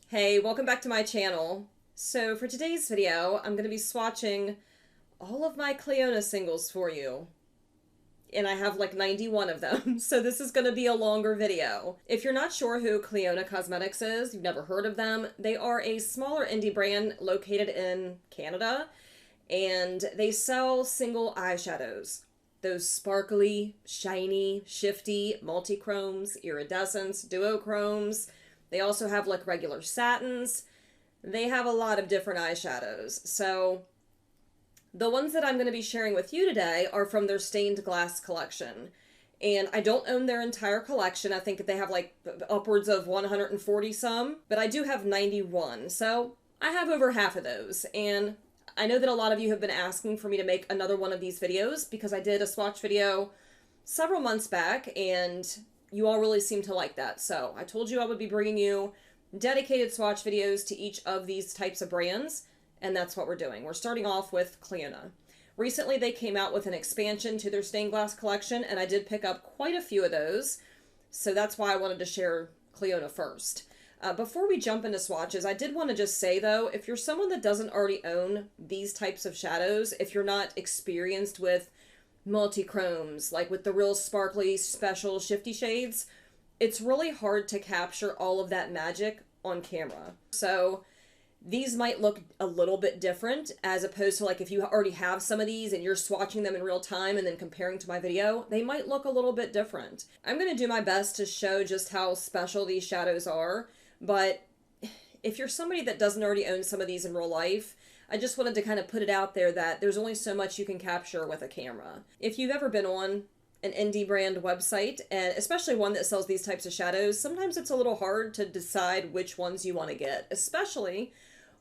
Hey, welcome back to my channel. So for today's video, I'm going to be swatching all of my Clionadh singles for you. And I have like 91 of them, so this is going to be a longer video. If you're not sure who Clionadh Cosmetics is, you've never heard of them, they are a smaller indie brand located in Canada, and they sell single eyeshadows. Those sparkly, shiny, shifty, multichromes, iridescents, duochromes. They also have like regular satins. They have a lot of different eyeshadows. So the ones that I'm going to be sharing with you today are from their stained glass collection. And I don't own their entire collection. I think they have like upwards of 140 some, but I do have 91. So I have over half of those. And I know that a lot of you have been asking for me to make another one of these videos because I did a swatch video several months back and you all really seem to like that. So I told you I would be bringing you dedicated swatch videos to each of these types of brands, and that's what we're doing. We're starting off with Clionadh. Recently they came out with an expansion to their stained glass collection, and I did pick up quite a few of those, so that's why I wanted to share Clionadh first. Before we jump into swatches, I did want to just say though, if you're someone that doesn't already own these types of shadows, if you're not experienced with multichromes, like with the real sparkly, special, shifty shades, it's really hard to capture all of that magic on camera. So these might look a little bit different as opposed to like if you already have some of these and you're swatching them in real time and then comparing to my video, they might look a little bit different. I'm going to do my best to show just how special these shadows are, but if you're somebody that doesn't already own some of these in real life, I just wanted to kind of put it out there that there's only so much you can capture with a camera. If you've ever been on an indie brand website, and especially one that sells these types of shadows, sometimes it's a little hard to decide which ones you want to get, especially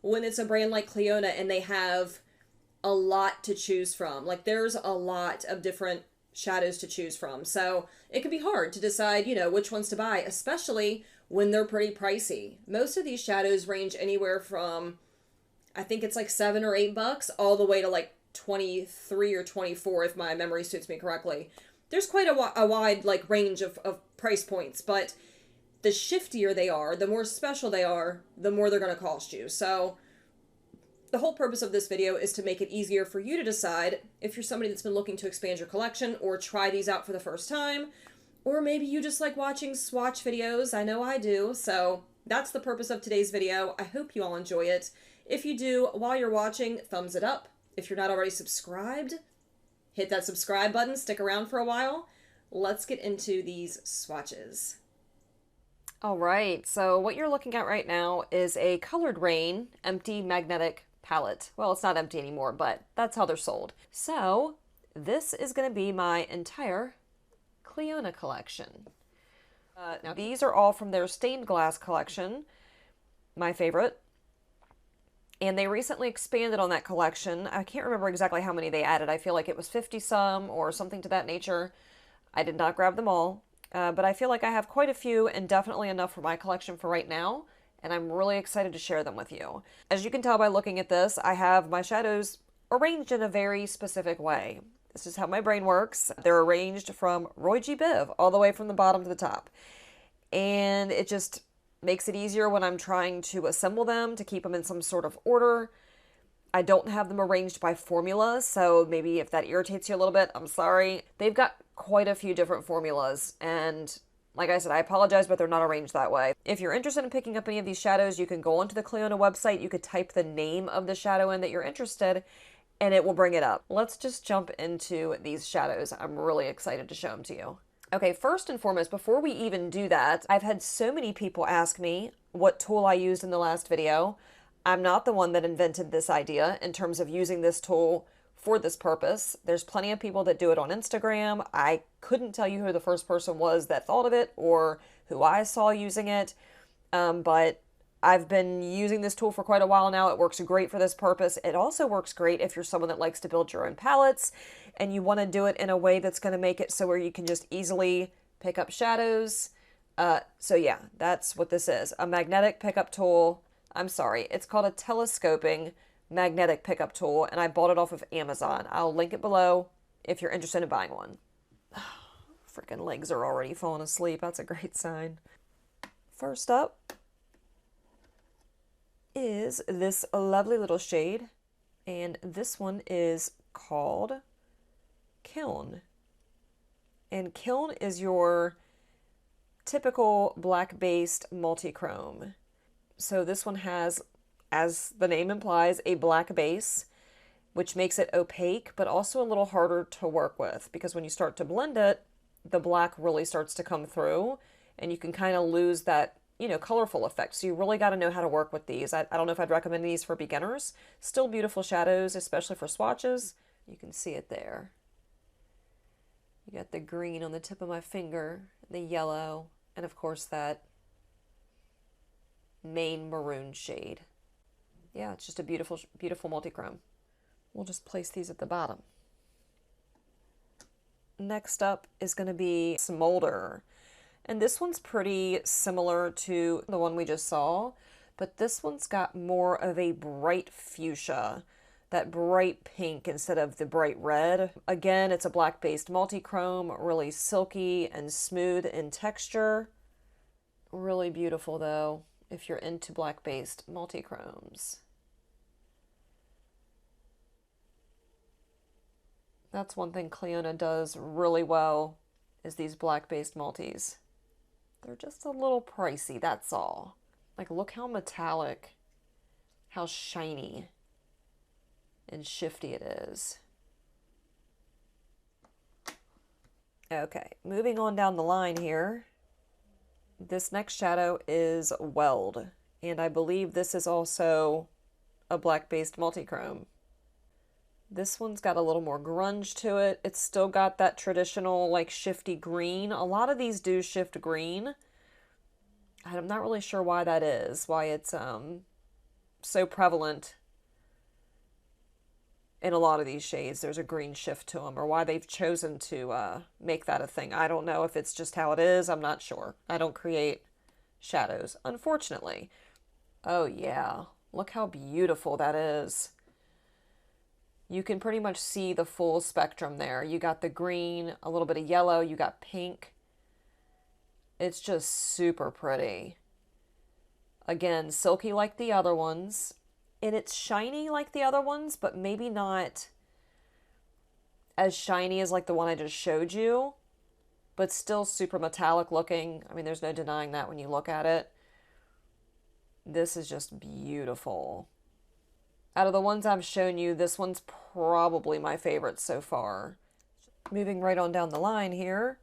when it's a brand like Clionadh and they have a lot to choose from. Like there's a lot of different shadows to choose from. So it can be hard to decide, which ones to buy, especially when they're pretty pricey. Most of these shadows range anywhere from, I think it's like $7 or $8 all the way to like 23 or 24 if my memory suits me correctly. There's quite a wide like range of price points, but the shiftier they are, the more special they are, the more they're going to cost you. So the whole purpose of this video is to make it easier for you to decide if you're somebody that's been looking to expand your collection or try these out for the first time, or maybe you just like watching swatch videos. I know I do. So that's the purpose of today's video. I hope you all enjoy it. If you do, while you're watching, thumbs it up. If you're not already subscribed, hit that subscribe button. Stick around for a while. Let's get into these swatches. All right, so what you're looking at right now is a Colored Rain empty magnetic palette. Well, it's not empty anymore, but that's how they're sold. So this is going to be my entire Clionadh collection. Now these are all from their stained glass collection, my favorite. And they recently expanded on that collection. I can't remember exactly how many they added. I feel like it was 50 some or something to that nature. I did not grab them all, but I feel like I have quite a few and definitely enough for my collection for right now. And I'm really excited to share them with you. As you can tell by looking at this, I have my shadows arranged in a very specific way. This is how my brain works. They're arranged from Roy G. Biv all the way from the bottom to the top. And it just makes it easier when I'm trying to assemble them to keep them in some sort of order. I don't have them arranged by formula, so maybe if that irritates you a little bit, I'm sorry. They've got quite a few different formulas, and like I said, I apologize, but they're not arranged that way. If you're interested in picking up any of these shadows, you can go onto the Clionadh website, you could type the name of the shadow in that you're interested, and it will bring it up. Let's just jump into these shadows. I'm really excited to show them to you. Okay, first and foremost, before we even do that, I've had so many people ask me what tool I used in the last video. I'm not the one that invented this idea in terms of using this tool for this purpose. There's plenty of people that do it on Instagram. I couldn't tell you who the first person was that thought of it or who I saw using it, but I've been using this tool for quite a while now. It works great for this purpose. It also works great if you're someone that likes to build your own palettes and you want to do it in a way that's going to make it so where you can just easily pick up shadows. So yeah, that's what this is. A magnetic pickup tool. I'm sorry, it's called a telescoping magnetic pickup tool, and I bought it off of Amazon. I'll link it below if you're interested in buying one. Freaking legs are already falling asleep. That's a great sign. First up, is this lovely little shade, and this one is called Kiln. And Kiln is your typical black-based multichrome. So this one has, as the name implies, a black base, which makes it opaque, but also a little harder to work with, because when you start to blend it, the black really starts to come through, and you can kind of lose that, you know, colorful effect. So you really got to know how to work with these. I don't know if I'd recommend these for beginners. Still beautiful shadows, especially for swatches. You can see it there. You got the green on the tip of my finger, the yellow, and of course that main maroon shade. Yeah, it's just a beautiful, beautiful multichrome. We'll just place these at the bottom. Next up is going to be Smolder. And this one's pretty similar to the one we just saw, but this one's got more of a bright fuchsia, that bright pink instead of the bright red. Again, it's a black-based multichrome, really silky and smooth in texture. Really beautiful though, if you're into black-based multichromes. That's one thing Clionadh does really well, is these black-based multis. They're just a little pricey, that's all. Like, look how metallic, how shiny and shifty it is. Okay, moving on down the line here. This next shadow is Weld, and I believe this is also a black-based multichrome. This one's got a little more grunge to it. It's still got that traditional, like, shifty green. A lot of these do shift green. I'm not really sure why that is, why it's so prevalent in a lot of these shades. There's a green shift to them, or why they've chosen to make that a thing. I don't know if it's just how it is. I'm not sure. I don't create shadows, unfortunately. Oh yeah, look how beautiful that is. You can pretty much see the full spectrum there. You got the green, a little bit of yellow, you got pink. It's just super pretty. Again, silky like the other ones. And it's shiny like the other ones, but maybe not as shiny as like the one I just showed you. But still super metallic looking. I mean, there's no denying that when you look at it. This is just beautiful. Out of the ones I've shown you, this one's probably my favorite so far. Moving right on down the line here.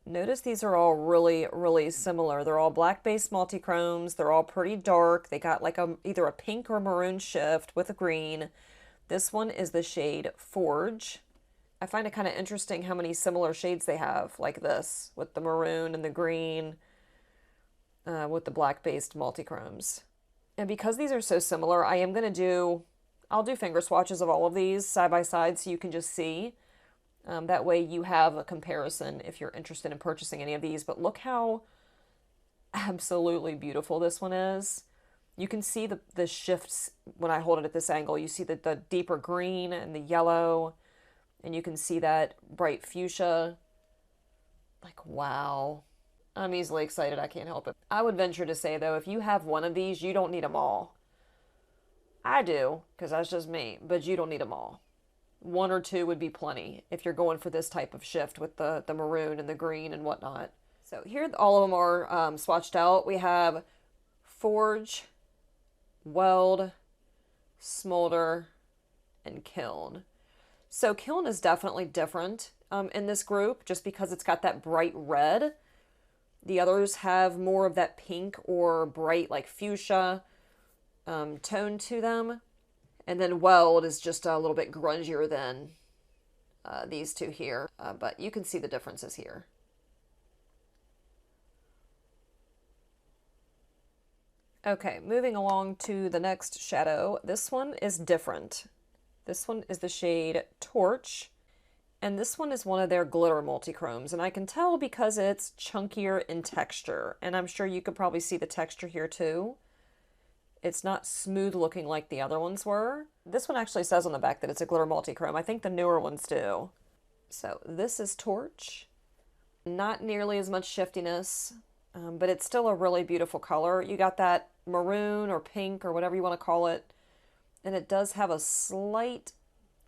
Notice these are all really, really similar. They're all black-based multichromes. They're all pretty dark. They got like either a pink or maroon shift with a green. This one is the shade Forge. I find it kind of interesting how many similar shades they have, like this, with the maroon and the green, with the black-based multichromes. And because these are so similar, I'll do finger swatches of all of these side by side so you can just see. That way you have a comparison if you're interested in purchasing any of these. But look how absolutely beautiful this one is. You can see the shifts when I hold it at this angle. You see the deeper green and the yellow, and you can see that bright fuchsia. Like, wow. I'm easily excited. I can't help it. I would venture to say, though, if you have one of these, you don't need them all. I do, because that's just me, but you don't need them all. One or two would be plenty if you're going for this type of shift with the maroon and the green and whatnot. So here all of them are swatched out. We have Forge, Weld, Smolder, and Kiln. So Kiln is definitely different in this group just because it's got that bright red. The others have more of that pink or bright like fuchsia tone to them. And then Weld is just a little bit grungier than these two here, but you can see the differences here. Okay, moving along to the next shadow. This one is different. This one is the shade Torch, and this one is one of their glitter multichromes, and I can tell because it's chunkier in texture, and I'm sure you could probably see the texture here too. It's not smooth looking like the other ones were. This one actually says on the back that it's a glitter multichrome. I think the newer ones do. So this is Torch. Not nearly as much shiftiness but it's still a really beautiful color. You got that maroon or pink or whatever you want to call it, and it does have a slight,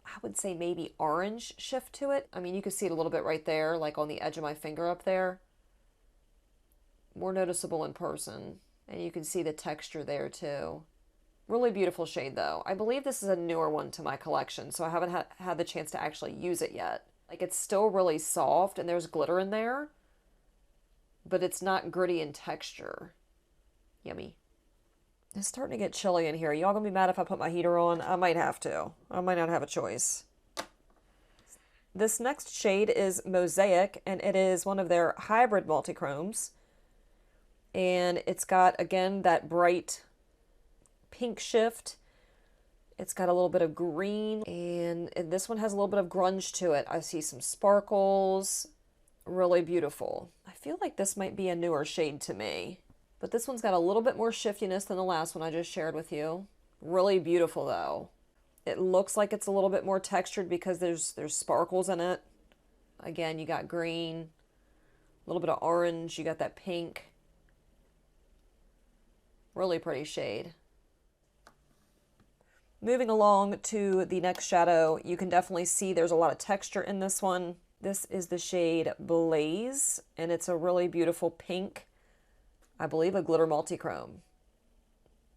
I would say maybe orange shift to it. I mean, you can see it a little bit right there, like on the edge of my finger up there. More noticeable in person, and you can see the texture there too. Really beautiful shade though. I believe this is a newer one to my collection, so I haven't had the chance to actually use it yet. Like, it's still really soft and there's glitter in there, but it's not gritty in texture. Yummy. It's starting to get chilly in here. Y'all gonna be mad if I put my heater on? I might have to. I might not have a choice. This next shade is Mosaic, and it is one of their hybrid multichromes. And it's got, again, that bright pink shift. It's got a little bit of green, and this one has a little bit of grunge to it. I see some sparkles. Really beautiful. I feel like this might be a newer shade to me, but this one's got a little bit more shiftiness than the last one I just shared with you. Really beautiful though. It looks like it's a little bit more textured because there's sparkles in it. Again, you got green, a little bit of orange, you got that pink. Really pretty shade. Moving along to the next shadow, you can definitely see there's a lot of texture in this one. This is the shade Blaze, and it's a really beautiful pink. I believe a glitter multichrome.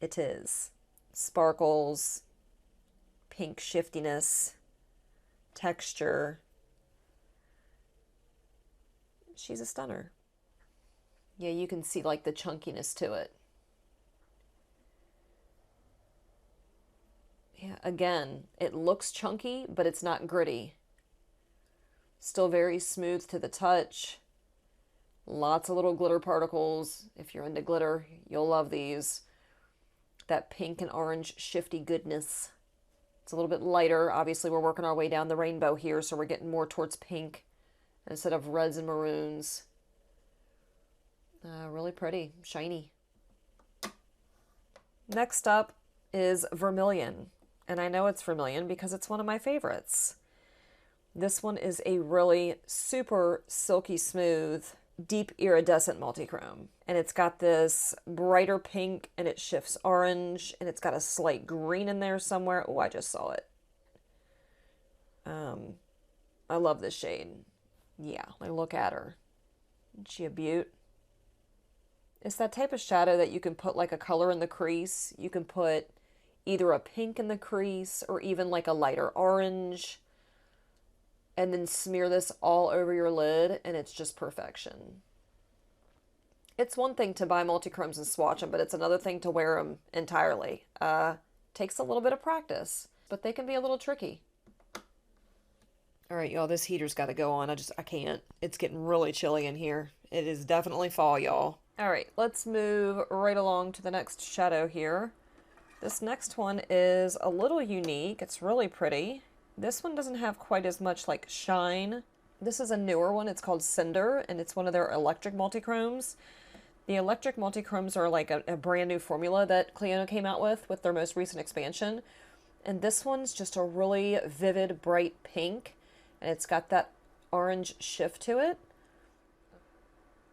It is. Sparkles, pink shiftiness, texture. She's a stunner. Yeah, you can see like the chunkiness to it. Yeah, again, it looks chunky, but it's not gritty. Still very smooth to the touch. Lots of little glitter particles. If you're into glitter, you'll love these. That pink and orange shifty goodness. It's a little bit lighter. Obviously, we're working our way down the rainbow here, so we're getting more towards pink instead of reds and maroons. Really pretty, shiny. Next up is Vermilion. And I know it's Vermilion because it's one of my favorites. This one is a really super silky smooth, deep iridescent multichrome. And it's got this brighter pink, and it shifts orange, and it's got a slight green in there somewhere. Oh, I just saw it. I love this shade. Yeah, like look at her. Isn't she a beaut? It's that type of shadow that you can put like a color in the crease. You can put either a pink in the crease or even like a lighter orange, and then smear this all over your lid, and it's just perfection. It's one thing to buy multichromes and swatch them, but it's another thing to wear them entirely. Takes a little bit of practice, but they can be a little tricky. All right, y'all, this heater's got to go on. I can't. It's getting really chilly in here. It is definitely fall, y'all. All right, let's move right along to the next shadow here. This next one is a little unique. It's really pretty. This one doesn't have quite as much like shine. This is a newer one. It's called Cinder, and it's one of their electric multichromes. The electric multichromes are like a brand new formula that Clionadh came out with their most recent expansion. And this one's just a really vivid, bright pink, and it's got that orange shift to it.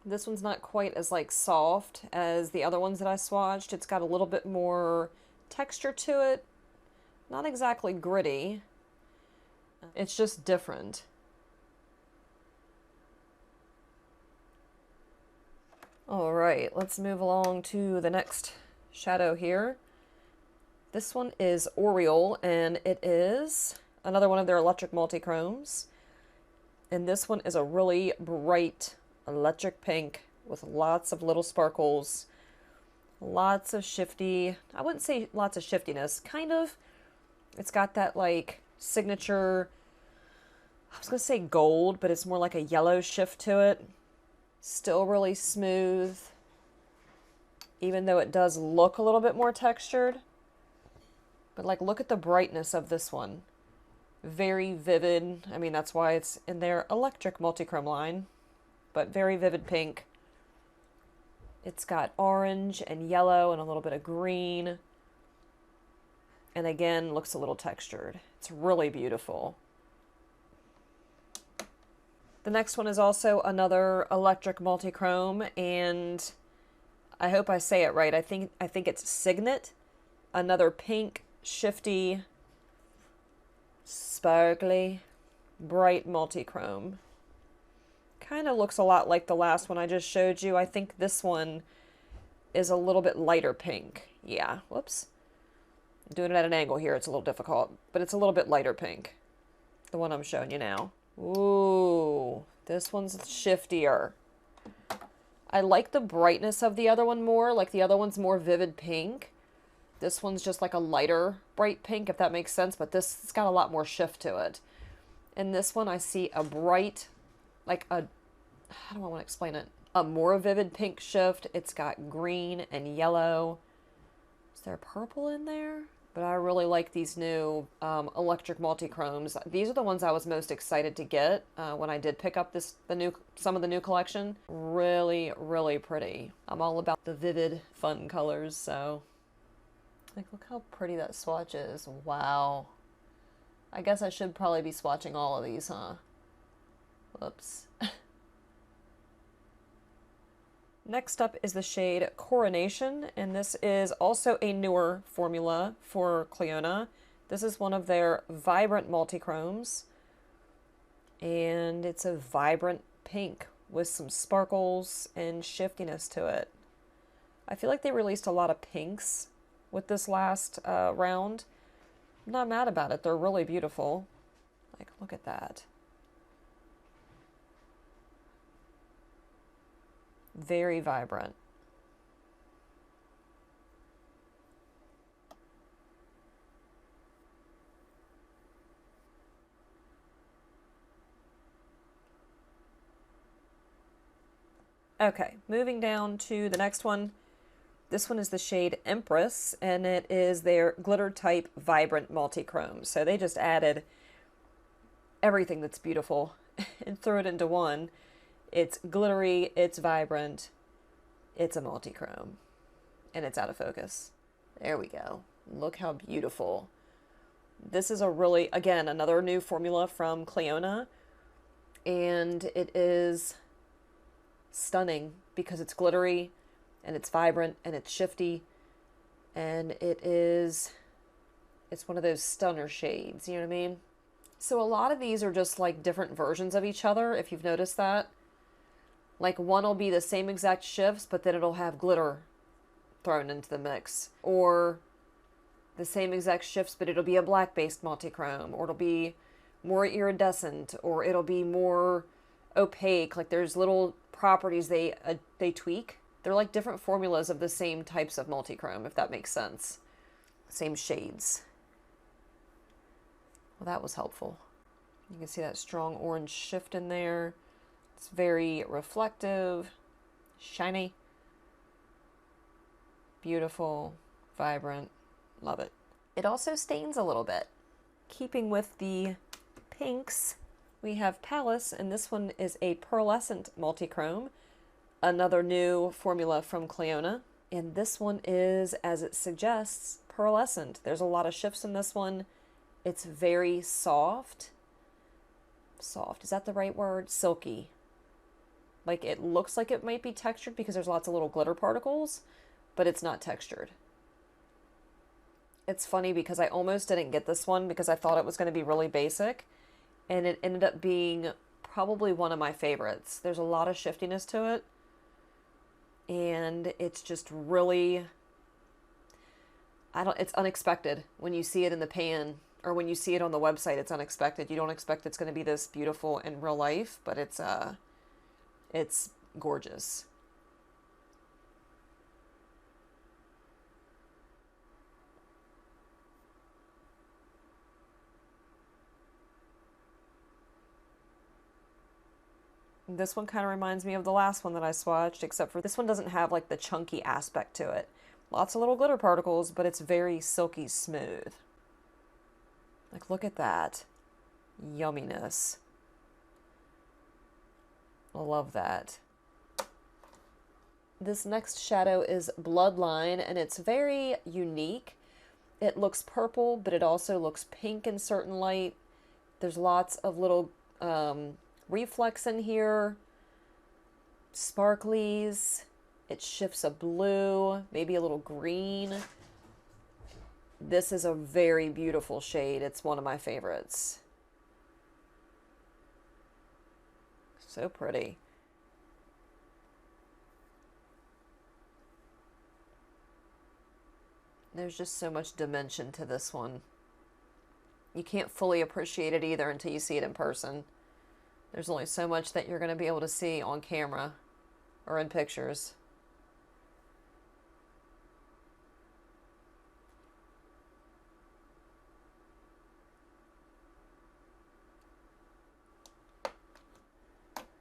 This one's not quite as like soft as the other ones that I swatched. It's got a little bit more texture to it. Not exactly gritty. It's just different. All right, let's move along to the next shadow here. This one is Oriole, and it is another one of their electric multichromes. And this one is a really bright electric pink with lots of little sparkles, lots of shifty, I wouldn't say lots of shiftiness, kind of. It's got that like signature, I was gonna say gold, but it's more like a yellow shift to it. Still really smooth, even though it does look a little bit more textured. But like, look at the brightness of this one. Very vivid. I mean, that's why it's in their electric multichrome line, but very vivid pink. It's got orange and yellow and a little bit of green. And again, looks a little textured. It's really beautiful. The next one is also another electric multichrome, and I hope I say it right. I think it's Signet, another pink, shifty, sparkly, bright multichrome. Kind of looks a lot like the last one I just showed you. I think this one is a little bit lighter pink. Yeah, whoops. I'm doing it at an angle here. It's a little difficult, but it's a little bit lighter pink. The one I'm showing you now. Ooh, this one's shiftier. I like the brightness of the other one more. Like the other one's more vivid pink. This one's just like a lighter bright pink, if that makes sense, but this has got a lot more shift to it. In this one, I see a bright, like a, how do I want to explain it? A more vivid pink shift. It's got green and yellow. Is there purple in there? But I really like these new electric multichromes. These are the ones I was most excited to get when I did pick up some of the new collection. Really, really pretty. I'm all about the vivid, fun colors, so like look how pretty that swatch is. Wow. I guess I should probably be swatching all of these, huh? Whoops. Next up is the shade Coronation, and this is also a newer formula for Clionadh. This is one of their vibrant multichromes, and it's a vibrant pink with some sparkles and shiftiness to it. I feel like they released a lot of pinks with this last round. I'm not mad about it. They're really beautiful. Like, look at that. Very vibrant. Okay, moving down to the next one. This one is the shade Empress, and it is their glitter type vibrant multichrome. So they just added everything that's beautiful and threw it into one. It's glittery, it's vibrant, it's a multichrome, and it's out of focus. There we go. Look how beautiful. This is a really, again, another new formula from Clionadh, and it is stunning because it's glittery, and it's vibrant, and it's shifty, and it's one of those stunner shades, you know what I mean? So a lot of these are just like different versions of each other, if you've noticed that. Like one will be the same exact shifts, but then it'll have glitter thrown into the mix. Or the same exact shifts, but it'll be a black-based multichrome. Or it'll be more iridescent. Or it'll be more opaque. Like there's little properties they tweak. They're like different formulas of the same types of multichrome, if that makes sense. Same shades. Well, that was helpful. You can see that strong orange shift in there. It's very reflective, shiny, beautiful, vibrant. Love it. It also stains a little bit. Keeping with the pinks, we have Palace, and this one is a pearlescent multichrome, another new formula from Clionadh. And this one is, as it suggests, pearlescent. There's a lot of shifts in this one. It's very soft. Soft, is that the right word? Silky. Like it looks like it might be textured because there's lots of little glitter particles, but it's not textured. It's funny because I almost didn't get this one because I thought it was going to be really basic, and it ended up being probably one of my favorites. There's a lot of shiftiness to it, and it's just really, it's unexpected when you see it in the pan, or when you see it on the website. It's unexpected. You don't expect it's going to be this beautiful in real life, but it's gorgeous. This one kind of reminds me of the last one that I swatched, except for this one doesn't have like the chunky aspect to it. Lots of little glitter particles, but it's very silky smooth. Like, look at that. Yumminess. I love that. This next shadow is Bloodline, and it's very unique. It looks purple, but it also looks pink in certain light. There's lots of little reflex in here, sparklies. It shifts a blue, maybe a little green. This is a very beautiful shade. It's one of my favorites. So pretty. There's just so much dimension to this one. You can't fully appreciate it either until you see it in person. There's only so much that you're going to be able to see on camera or in pictures.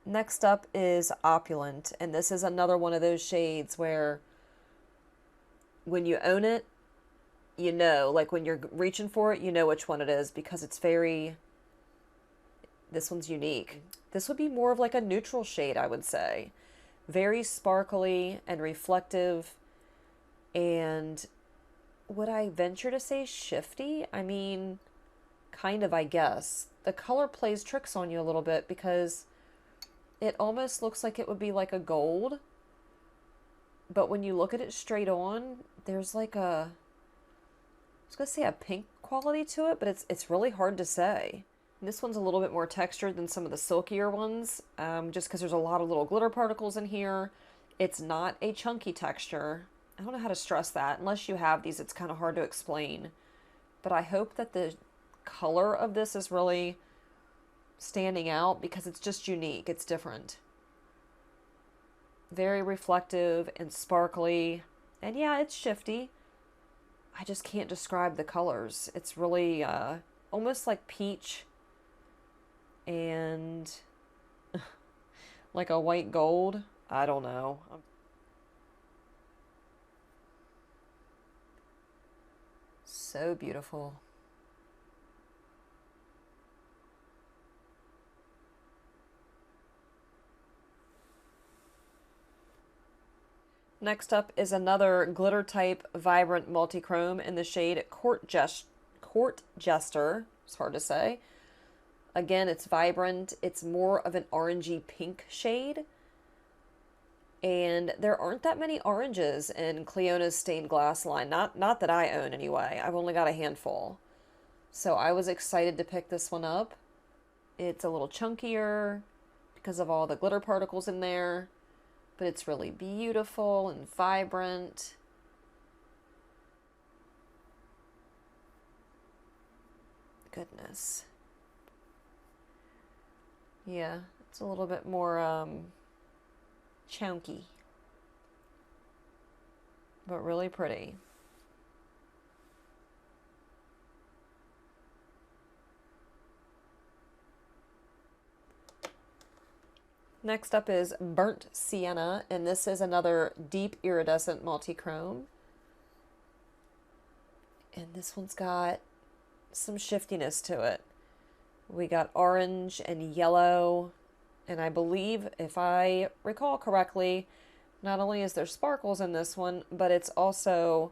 Next up is Opulent, and this is another one of those shades where when you own it, you know, like when you're reaching for it, you know which one it is because it's very, this one's unique. This would be more of like a neutral shade, I would say. Very sparkly and reflective, and would I venture to say shifty? I mean, kind of, I guess. The color plays tricks on you a little bit because it almost looks like it would be like a gold, but when you look at it straight on, there's like a, I was gonna say a pink quality to it, but it's really hard to say. And this one's a little bit more textured than some of the silkier ones, just because there's a lot of little glitter particles in here. It's not a chunky texture. I don't know how to stress that. Unless you have these, it's kind of hard to explain. But I hope that the color of this is really standing out because it's just unique. It's different. Very reflective and sparkly. And yeah, it's shifty. I just can't describe the colors. It's really almost like peach and like a white gold. I don't know. So beautiful. Next up is another glitter type vibrant multichrome in the shade Court Jester. It's hard to say. Again, it's vibrant. It's more of an orangey pink shade. And there aren't that many oranges in Clionadh's stained glass line. Not that I own anyway. I've only got a handful. So I was excited to pick this one up. It's a little chunkier because of all the glitter particles in there. But it's really beautiful and vibrant. Goodness. Yeah, it's a little bit more chunky, but really pretty. Next up is Burnt Sienna, and this is another deep iridescent multichrome. And this one's got some shiftiness to it. We got orange and yellow, and I believe, if I recall correctly, not only is there sparkles in this one, but it's also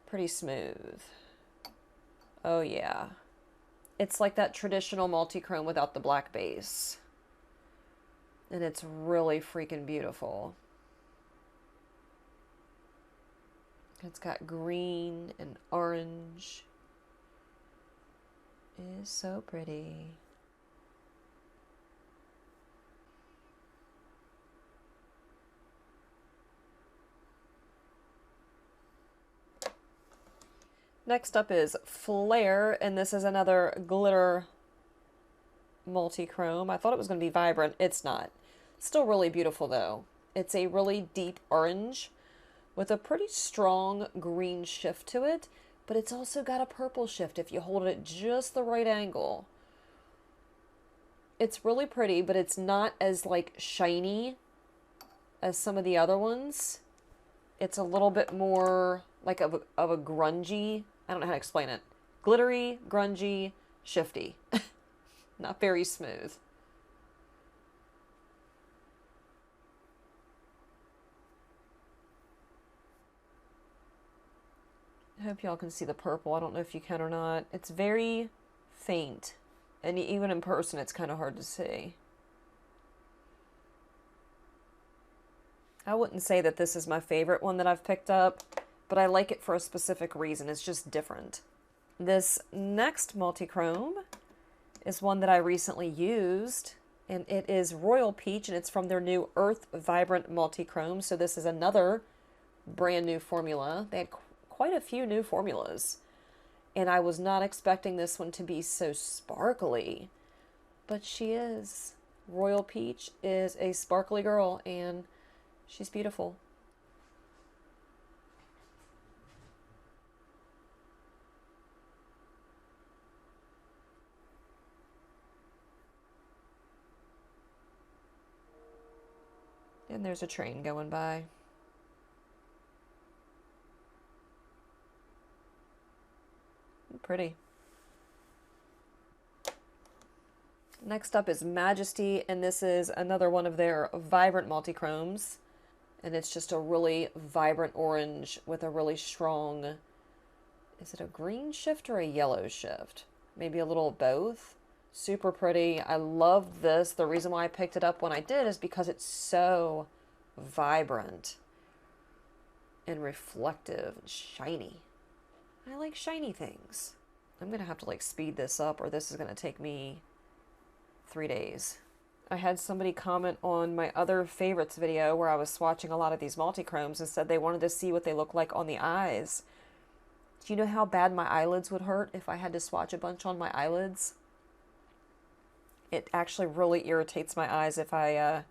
pretty smooth. Oh yeah. It's like that traditional multichrome without the black base. And it's really freaking beautiful. It's got green and orange. It is so pretty. Next up is Flare, and this is another glitter multichrome. I thought it was going to be vibrant. It's not. Still really beautiful though. It's a really deep orange with a pretty strong green shift to it, but it's also got a purple shift if you hold it at just the right angle. It's really pretty, but it's not as like shiny as some of the other ones. It's a little bit more like of a grungy, I don't know how to explain it. Glittery, grungy, shifty. Not very smooth. I hope y'all can see the purple. I don't know if you can or not. It's very faint. And even in person, it's kind of hard to see. I wouldn't say that this is my favorite one that I've picked up, but I like it for a specific reason. It's just different. This next multichrome is one that I recently used, and it is Royal Peach, and it's from their new Earth Vibrant Multichrome. So this is another brand new formula. They had quite a few new formulas, and I was not expecting this one to be so sparkly, but she is. Royal Peach is a sparkly girl, and she's beautiful. And there's a train going by. Pretty. Next up is Majesty, and this is another one of their vibrant multichromes. And it's just a really vibrant orange with a really strong, is it a green shift or a yellow shift? Maybe a little of both. Super pretty. I love this. The reason why I picked it up when I did is because it's so vibrant and reflective and shiny. I like shiny things. I'm gonna have to like speed this up, or this is gonna take me 3 days. I had somebody comment on my other favorites video where I was swatching a lot of these multichromes and said they wanted to see what they look like on the eyes. Do you know how bad my eyelids would hurt if I had to swatch a bunch on my eyelids? It actually really irritates my eyes if I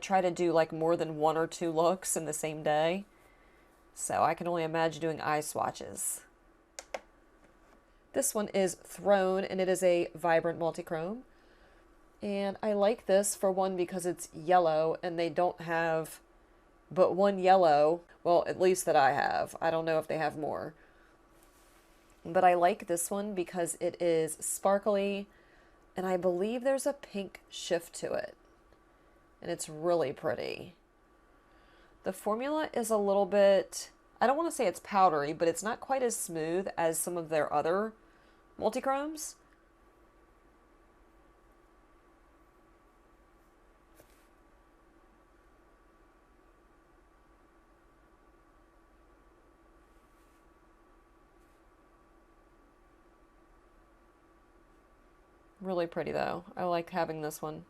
try to do like more than 1 or 2 looks in the same day. So I can only imagine doing eye swatches. This one is Throne, and it is a vibrant multichrome. And I like this, for one, because it's yellow, and they don't have but one yellow. Well, at least that I have. I don't know if they have more. But I like this one because it is sparkly, and I believe there's a pink shift to it. And it's really pretty. The formula is a little bit, I don't want to say it's powdery, but it's not quite as smooth as some of their other multichromes. Really pretty though. I like having this one.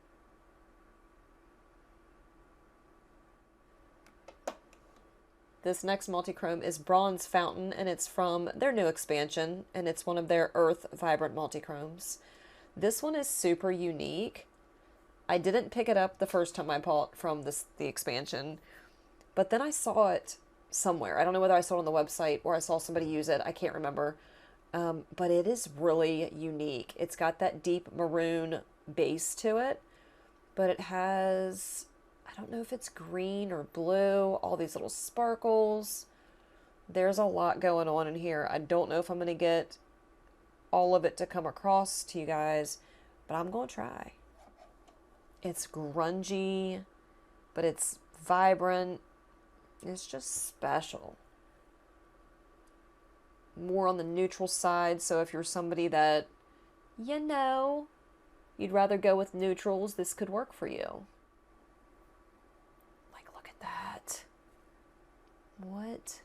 This next multichrome is Bronze Fountain, and it's from their new expansion, and it's one of their Earth Vibrant multichromes. This one is super unique. I didn't pick it up the first time I bought from the expansion, but then I saw it somewhere. I don't know whether I saw it on the website or I saw somebody use it. I can't remember. But it is really unique. It's got that deep maroon base to it, but it has, I don't know if it's green or blue, all these little sparkles. There's a lot going on in here. I don't know if I'm going to get all of it to come across to you guys, but I'm going to try. It's grungy, but it's vibrant. It's just special. More on the neutral side, so if you're somebody that, you know, you'd rather go with neutrals, this could work for you. Like, look at that. What?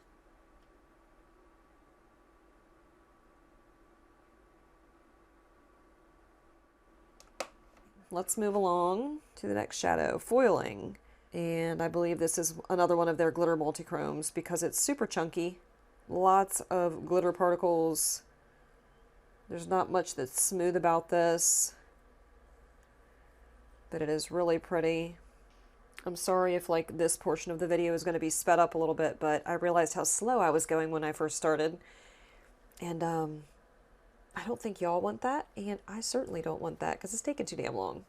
Let's move along to the next shadow, Foiling. And I believe this is another one of their glitter multichromes because it's super chunky. Lots of glitter particles. There's not much that's smooth about this, but it is really pretty. I'm sorry if like this portion of the video is going to be sped up a little bit, but I realized how slow I was going when I first started. And I don't think y'all want that, and I certainly don't want that because it's taking too damn long.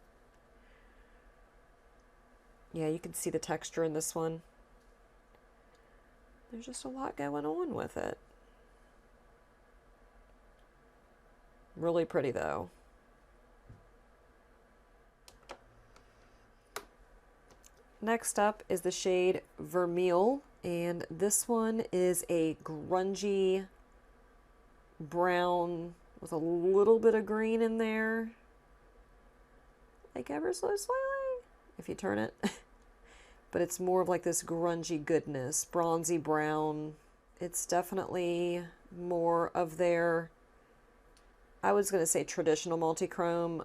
Yeah, you can see the texture in this one. There's just a lot going on with it. Really pretty though. Next up is the shade Vermeil, and this one is a grungy brown with a little bit of green in there. Like ever so slightly, if you turn it. but it's more of like this grungy goodness, bronzy brown. It's definitely more of their, I was going to say traditional multichrome,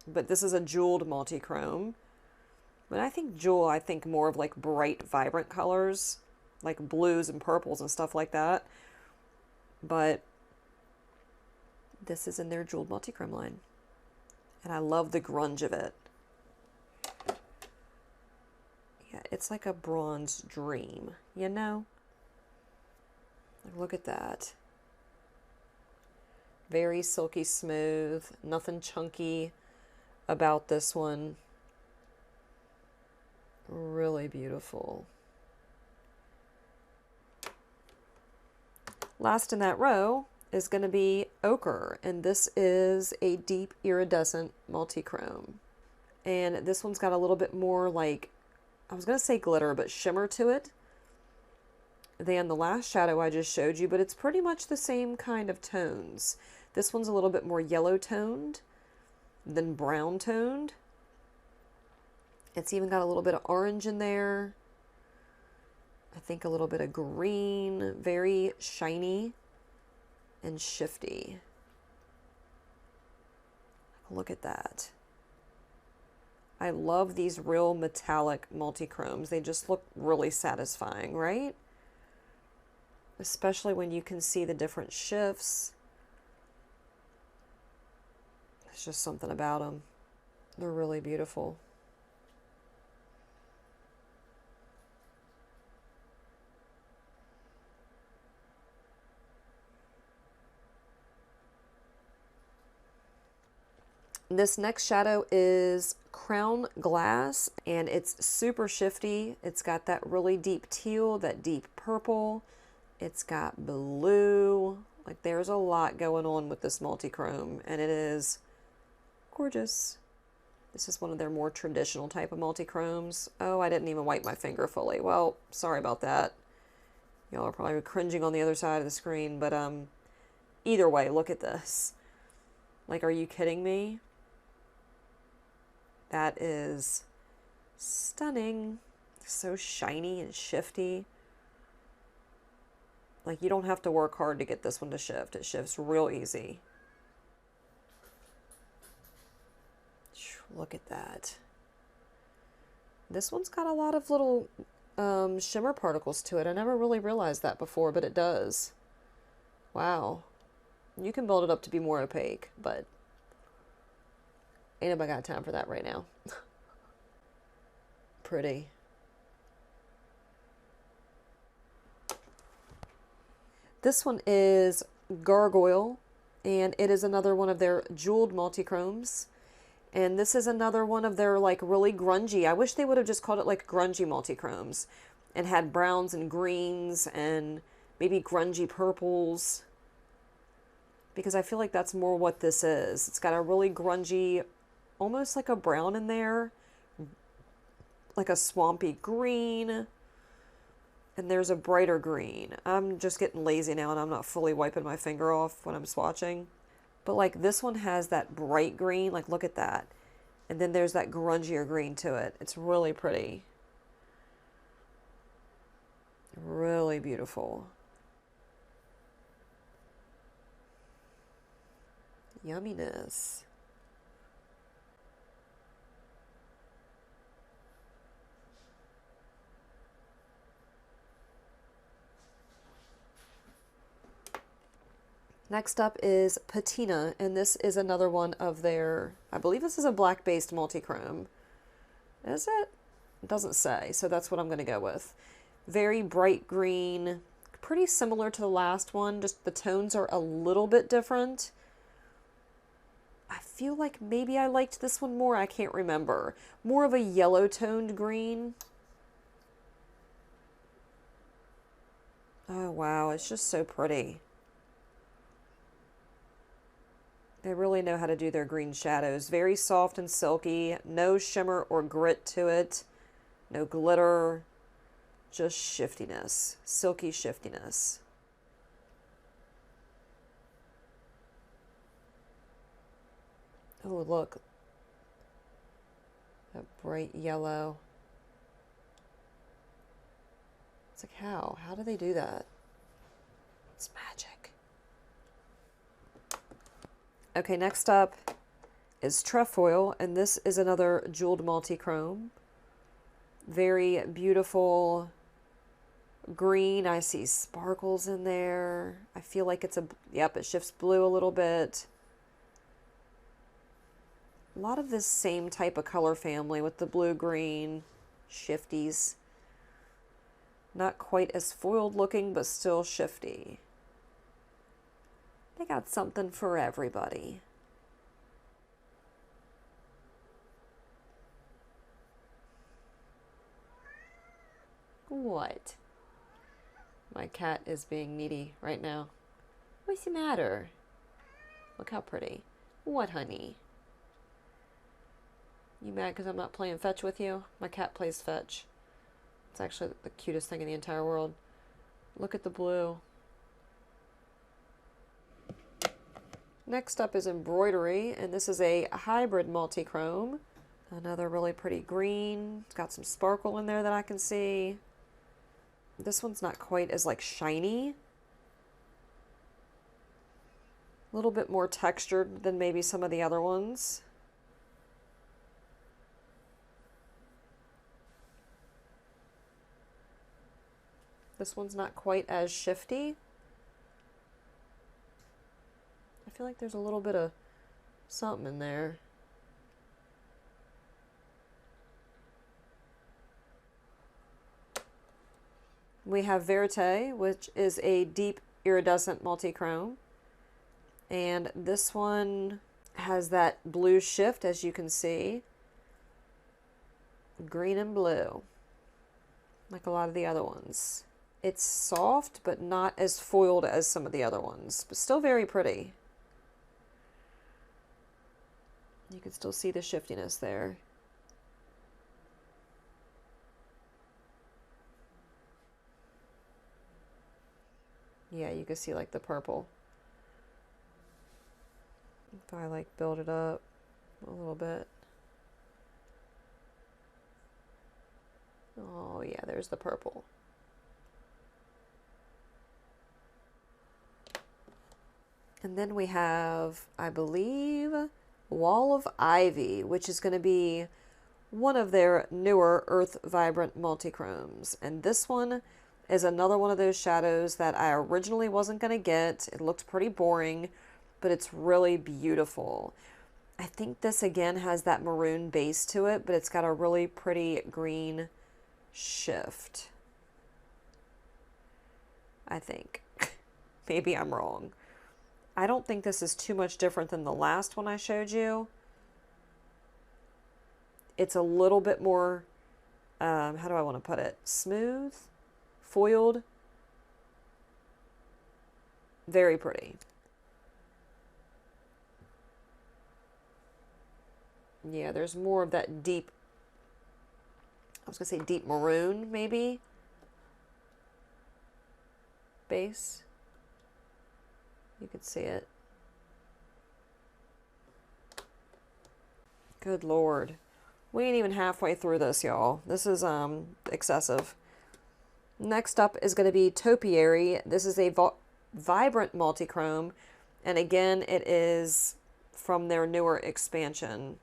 but this is a jeweled multichrome. When I think jewel, I think more of like bright, vibrant colors, like blues and purples and stuff like that. But this is in their jeweled multichrome line. And I love the grunge of it. Yeah, it's like a bronze dream, you know? Look at that. Very silky smooth, nothing chunky about this one. Really beautiful. Last in that row is going to be Ochre, and this is a deep iridescent multichrome. And this one's got a little bit more like, I was going to say glitter, but shimmer to it than the last shadow I just showed you, but it's pretty much the same kind of tones. This one's a little bit more yellow toned than brown toned. It's even got a little bit of orange in there. I think a little bit of green, very shiny and shifty. Look at that. I love these real metallic multichromes. They just look really satisfying, right? Especially when you can see the different shifts. There's just something about them. They're really beautiful. This next shadow is Crown Glass, and it's super shifty. It's got that really deep teal, that deep purple. It's got blue. Like, there's a lot going on with this multichrome, and it is gorgeous. This is one of their more traditional type of multichromes. Oh, I didn't even wipe my finger fully. Well, sorry about that. Y'all are probably cringing on the other side of the screen, but either way, look at this. Like, are you kidding me? That is stunning. So shiny and shifty. Like, you don't have to work hard to get this one to shift. It shifts real easy. Look at that. This one's got a lot of little shimmer particles to it. I never really realized that before, but it does. Wow. You can build it up to be more opaque, but ain't nobody got time for that right now. Pretty. This one is Gargoyle, and it is another one of their jeweled multichromes. And this is another one of their like really grungy. I wish they would have just called it like grungy multichromes and had browns and greens and maybe grungy purples, because I feel like that's more what this is. It's got a really grungy, almost like a brown in there, like a swampy green, and there's a brighter green. I'm just getting lazy now and I'm not fully wiping my finger off when I'm swatching. But like this one has that bright green, like look at that. And then there's that grungier green to it. It's really pretty. Really beautiful. Yumminess. Next up is Patina, and this is another one of their, I believe this is a black-based multichrome. Is it? It doesn't say, so that's what I'm going to go with. Very bright green, pretty similar to the last one, just the tones are a little bit different. I feel like maybe I liked this one more, I can't remember. More of a yellow-toned green. Oh wow, it's just so pretty. They really know how to do their green shadows. Very soft and silky, no shimmer or grit to it, no glitter, just shiftiness, silky shiftiness. Oh, look, that bright yellow. It's like, how? How do they do that? It's magic. Okay, next up is Trefoil, and this is another jeweled multichrome. Very beautiful green. I see sparkles in there. I feel like it's a, yep, it shifts blue a little bit. A lot of this same type of color family with the blue-green shifties. Not quite as foiled looking, but still shifty. They got something for everybody. What? My cat is being needy right now. What's the matter? Look how pretty. What, honey? You mad because I'm not playing fetch with you? My cat plays fetch. It's actually the cutest thing in the entire world. Look at the blue. Next up is embroidery, and this is a hybrid multichrome. Another really pretty green. It's got some sparkle in there that I can see. This one's not quite as like shiny. A little bit more textured than maybe some of the other ones. This one's not quite as shifty. I feel like there's a little bit of something in there. We have Verite, which is a deep iridescent multichrome. And this one has that blue shift, as you can see. Green and blue, like a lot of the other ones. It's soft, but not as foiled as some of the other ones, but still very pretty. You can still see the shiftiness there. Yeah, you can see like the purple. If I like build it up a little bit. Oh yeah, there's the purple. And then we have, I believe, Wall of Ivy, which is going to be one of their newer Earth Vibrant multichromes. And this one is another one of those shadows that I originally wasn't going to get. It looked pretty boring, but it's really beautiful. I think this again has that maroon base to it, but it's got a really pretty green shift. I think. Maybe I'm wrong. I don't think this is too much different than the last one I showed you. It's a little bit more, how do I want to put it? Smooth, foiled, very pretty. Yeah, there's more of that deep, I was going to say deep maroon, maybe, base. You could see it. Good Lord. We ain't even halfway through this, y'all. This is excessive. Next up is going to be Topiary. This is a vibrant multichrome. And again, it is from their newer expansion.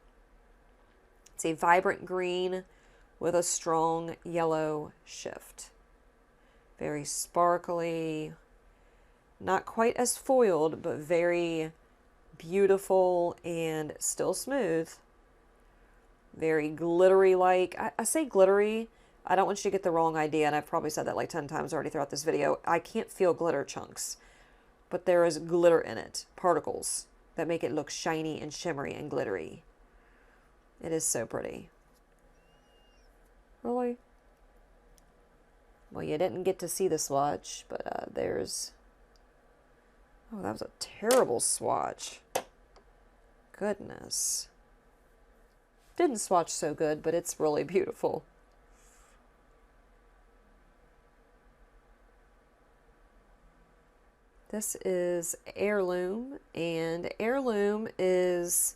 It's a vibrant green with a strong yellow shift. Very sparkly. Not quite as foiled, but very beautiful and still smooth. Very glittery-like. I say glittery. I don't want you to get the wrong idea, and I've probably said that like 10 times already throughout this video. I can't feel glitter chunks, but there is glitter in it. Particles that make it look shiny and shimmery and glittery. It is so pretty. Really? Well, you didn't get to see the swatch, but there's... Oh, that was a terrible swatch. Goodness. Didn't swatch so good, but it's really beautiful. This is Heirloom, and Heirloom is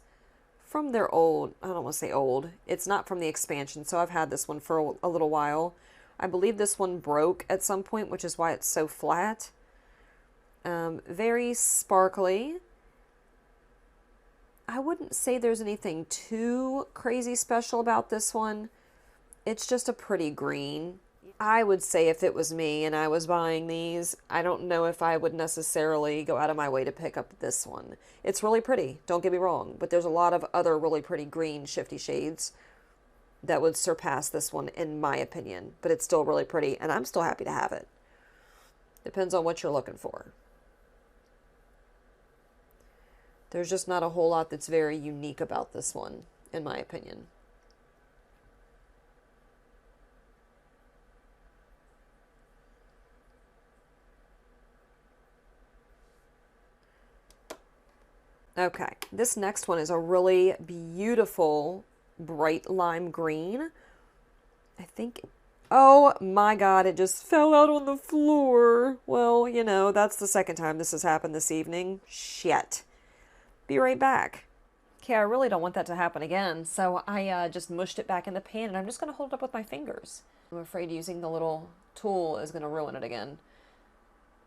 from their old, I don't want to say old, it's not from the expansion, so I've had this one for a little while. I believe this one broke at some point, which is why it's so flat. Very sparkly. I wouldn't say there's anything too crazy special about this one. It's just a pretty green. I would say if it was me and I was buying these, I don't know if I would necessarily go out of my way to pick up this one. It's really pretty, don't get me wrong, but there's a lot of other really pretty green shifty shades that would surpass this one in my opinion, but it's still really pretty and I'm still happy to have it. Depends on what you're looking for. There's just not a whole lot that's very unique about this one, in my opinion. Okay, this next one is a really beautiful bright lime green. I think, oh my God, it just fell out on the floor. Well, you know, that's the second time this has happened this evening. Shit. Be right back. Okay, I really don't want that to happen again, so I just mushed it back in the pan, and I'm just going to hold it up with my fingers. I'm afraid using the little tool is going to ruin it again.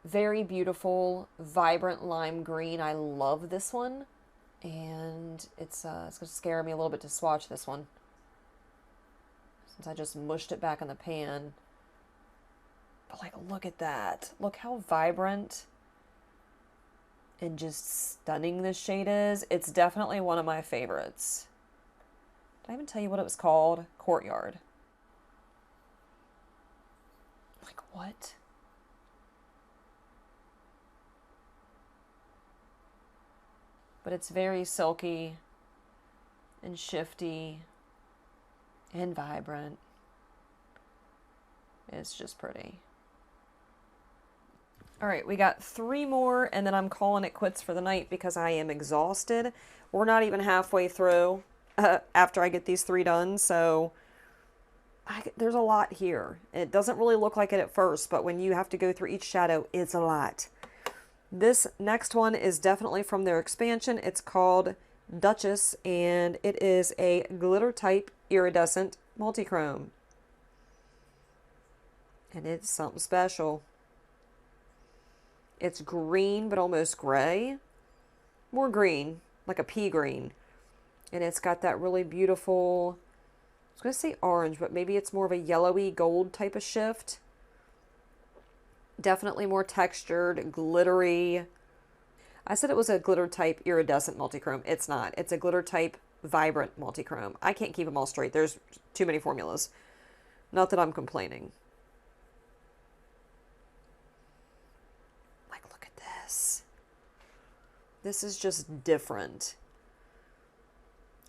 Very beautiful, vibrant lime green. I love this one, and it's going to scare me a little bit to swatch this one, since I just mushed it back in the pan. But, like, look at that. Look how vibrant and just stunning this shade is. It's definitely one of my favorites. Did I even tell you what it was called? Courtyard. Like, what? But it's very silky and shifty and vibrant. It's just pretty. All right, we got 3 more, and then I'm calling it quits for the night because I am exhausted. We're not even halfway through after I get these 3 done, so there's a lot here. It doesn't really look like it at first, but when you have to go through each shadow, it's a lot. This next one is definitely from their expansion. It's called Duchess, and it is a glitter type iridescent multichrome. And it's something special. It's green, but almost gray. More green, like a pea green. And it's got that really beautiful, I was going to say orange, but maybe it's more of a yellowy gold type of shift. Definitely more textured, glittery. I said it was a glitter type iridescent multichrome. It's not. It's a glitter type vibrant multichrome. I can't keep them all straight. There's too many formulas. Not that I'm complaining. This is just different.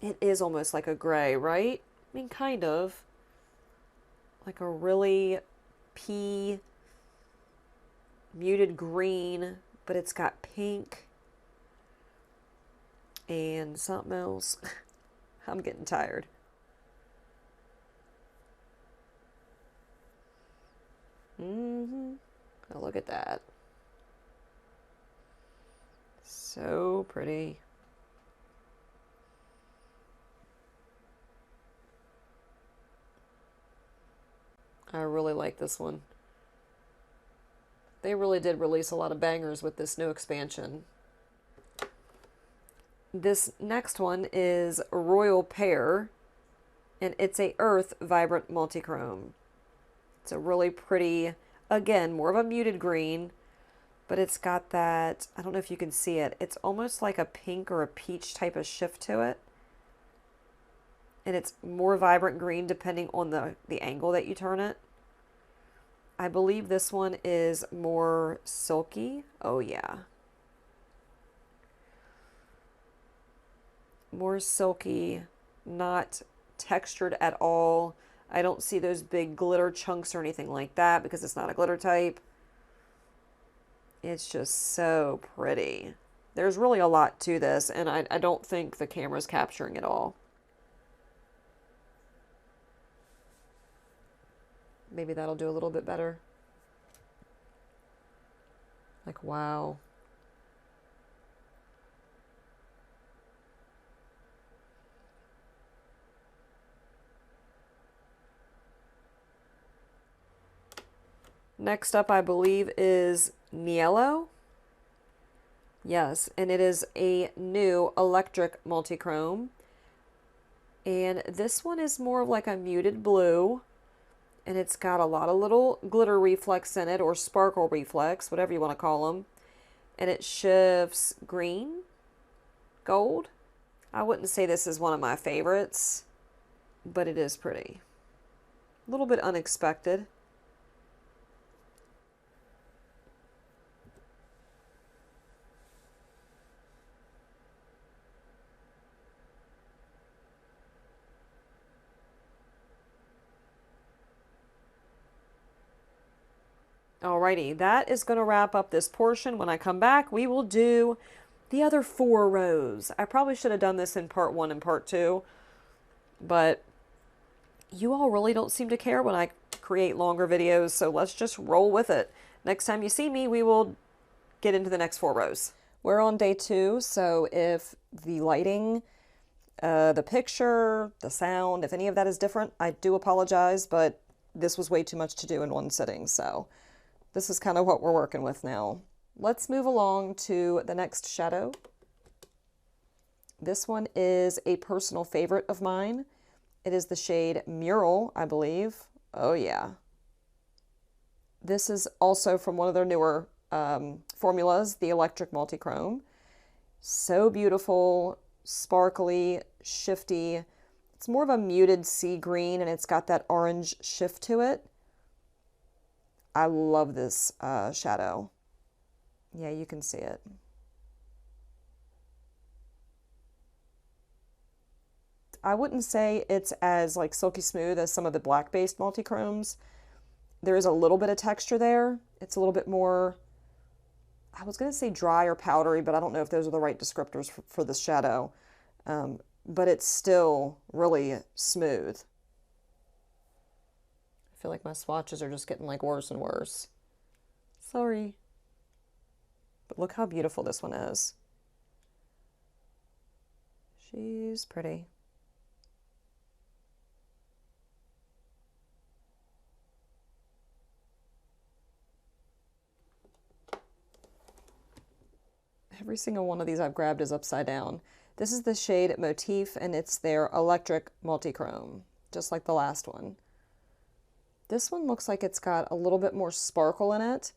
It is almost like a gray, right? I mean, kind of. Like a really pea, muted green, but it's got pink and something else. I'm getting tired. Oh, look at that. So pretty. I really like this one. They really did release a lot of bangers with this new expansion. This next one is Royal Pear, and it's a Earth Vibrant Multichrome. It's a really pretty, again, more of a muted green, but it's got that, I don't know if you can see it, it's almost like a pink or a peach type of shift to it. And it's more vibrant green depending on the angle that you turn it. I believe this one is more silky. Oh yeah. More silky, not textured at all. I don't see those big glitter chunks or anything like that because it's not a glitter type. It's just so pretty. There's really a lot to this, and I don't think the camera's capturing it all. Maybe that'll do a little bit better. Like, wow. Next up, I believe, is Niello. Yes, and it is a new electric multichrome. And this one is more of like a muted blue. And it's got a lot of little glitter reflex in it, or sparkle reflex, whatever you want to call them. And it shifts green, gold. I wouldn't say this is one of my favorites, but it is pretty. A little bit unexpected. Alrighty, that is going to wrap up this portion. When I come back, we will do the other 4 rows. I probably should have done this in part 1 and part 2, but you all really don't seem to care when I create longer videos, so let's just roll with it. Next time you see me, we will get into the next 4 rows. We're on day 2, so if the lighting, the picture, the sound, if any of that is different, I do apologize, but this was way too much to do in one sitting, so this is kind of what we're working with now. Let's move along to the next shadow. This one is a personal favorite of mine. It is the shade Mural, I believe. Oh yeah. This is also from one of their newer formulas, the Electric Multichrome. So beautiful, sparkly, shifty. It's more of a muted sea green, and it's got that orange shift to it. I love this shadow. Yeah, you can see it. I wouldn't say it's as like silky smooth as some of the black-based multichromes. There is a little bit of texture there. It's a little bit more, I was going to say dry or powdery, but I don't know if those are the right descriptors for this shadow. But it's still really smooth. I feel like my swatches are just getting like worse and worse. Sorry. But look how beautiful this one is. She's pretty. Every single one of these I've grabbed is upside down. This is the shade Motif, and it's their Electric Multichrome, just like the last one. This one looks like it's got a little bit more sparkle in it.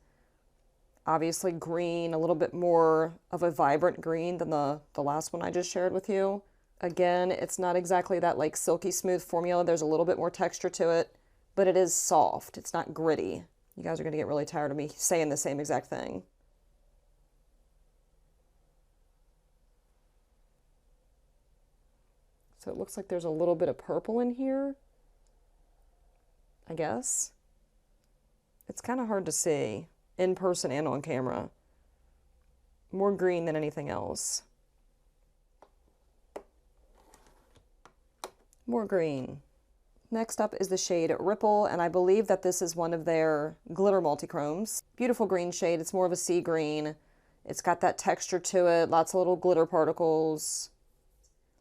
Obviously green, a little bit more of a vibrant green than the last one I just shared with you. Again, it's not exactly that like silky smooth formula. There's a little bit more texture to it, but it is soft. It's not gritty. You guys are going to get really tired of me saying the same exact thing. So it looks like there's a little bit of purple in here, I guess. It's kind of hard to see in person and on camera. More green than anything else. More green. Next up is the shade Ripple, and I believe that this is one of their glitter multichromes. Beautiful green shade. It's more of a sea green. It's got that texture to it, lots of little glitter particles.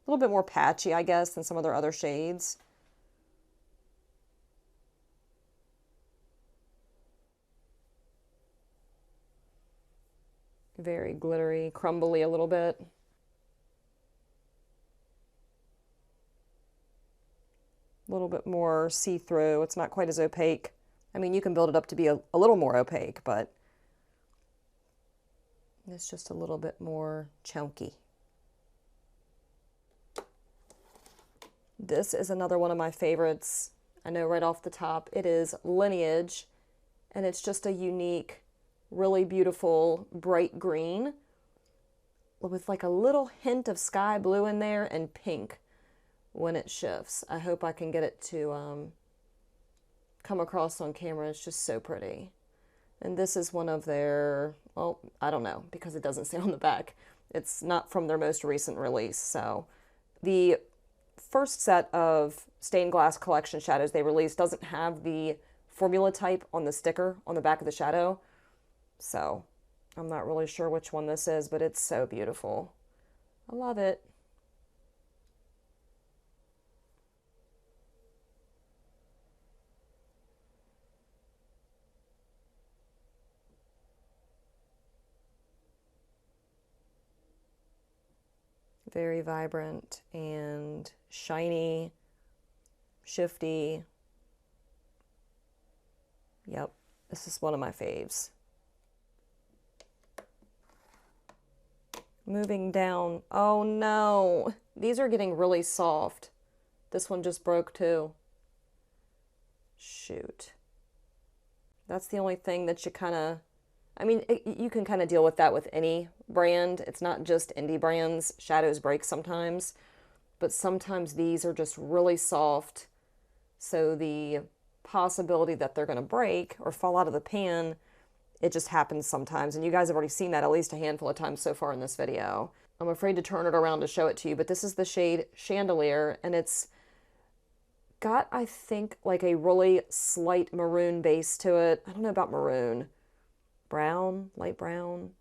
A little bit more patchy, I guess, than some of their other shades. Very glittery, crumbly a little bit. A little bit more see-through. It's not quite as opaque. I mean, you can build it up to be a little more opaque, but it's just a little bit more chunky. This is another one of my favorites. I know right off the top, it is Lineage, and it's just a unique, really beautiful bright green with like a little hint of sky blue in there and pink when it shifts. I hope I can get it to come across on camera. It's just so pretty. And this is one of their, well, I don't know, because it doesn't say on the back. It's not from their most recent release. So the first set of stained glass collection shadows they released doesn't have the formula type on the sticker on the back of the shadow. So I'm not really sure which one this is, but it's so beautiful. I love it. Very vibrant and shiny, shifty. Yep, this is one of my faves. Moving down. Oh no, these are getting really soft. This one just broke too. Shoot. That's the only thing that you kind of, I mean, you can kind of deal with that with any brand. It's not just indie brands. Shadows break sometimes, but sometimes these are just really soft. So the possibility that they're going to break or fall out of the pan, it just happens sometimes. And you guys have already seen that at least a handful of times so far in this video. I'm afraid to turn it around to show it to you, but this is the shade Chandelier, and it's got, I think, like a really slight maroon base to it. I don't know about maroon. Brown, light brown.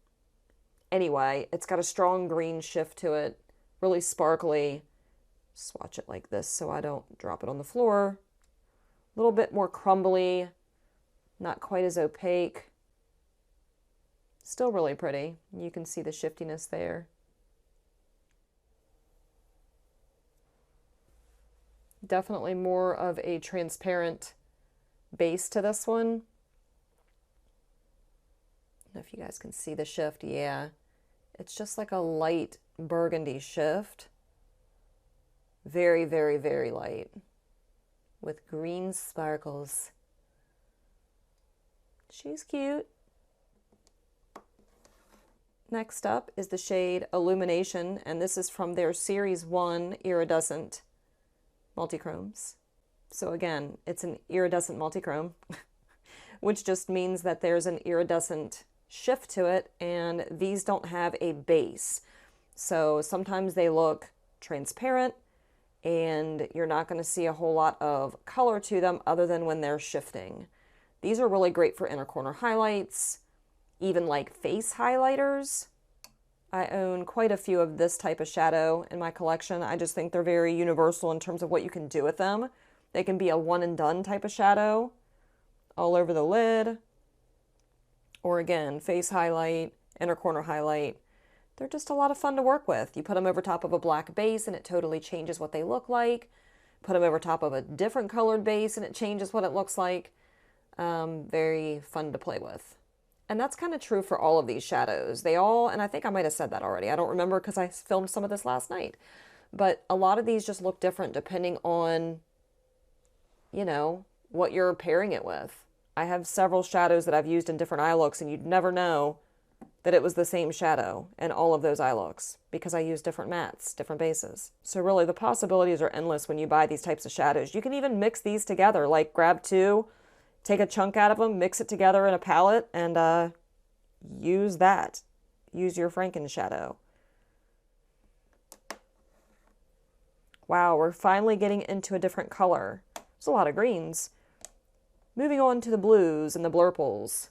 Anyway, it's got a strong green shift to it, really sparkly. Swatch it like this so I don't drop it on the floor. A little bit more crumbly, not quite as opaque. Still really pretty. You can see the shiftiness there. Definitely more of a transparent base to this one. I don't know if you guys can see the shift. Yeah, it's just like a light burgundy shift. Very, very, very light with green sparkles. She's cute. Next up is the shade Illumination, and this is from their Series 1 Iridescent Multichromes. So again, it's an iridescent multichrome, which just means that there's an iridescent shift to it, and these don't have a base. So sometimes they look transparent, and you're not going to see a whole lot of color to them other than when they're shifting. These are really great for inner corner highlights, even like face highlighters. I own quite a few of this type of shadow in my collection. I just think they're very universal in terms of what you can do with them. They can be a one and done type of shadow all over the lid, or again, face highlight, inner corner highlight. They're just a lot of fun to work with. You put them over top of a black base and it totally changes what they look like. Put them over top of a different colored base and it changes what it looks like. Very fun to play with. And that's kind of true for all of these shadows. They all, and I think I might have said that already. I don't remember because I filmed some of this last night. But a lot of these just look different depending on, you know, what you're pairing it with. I have several shadows that I've used in different eye looks, and you'd never know that it was the same shadow in all of those eye looks because I use different mattes, different bases. So really the possibilities are endless when you buy these types of shadows. You can even mix these together, like grab two, take a chunk out of them, mix it together in a palette, and use that. Use your Franken shadow. Wow, we're finally getting into a different color. There's a lot of greens. Moving on to the blues and the blurples.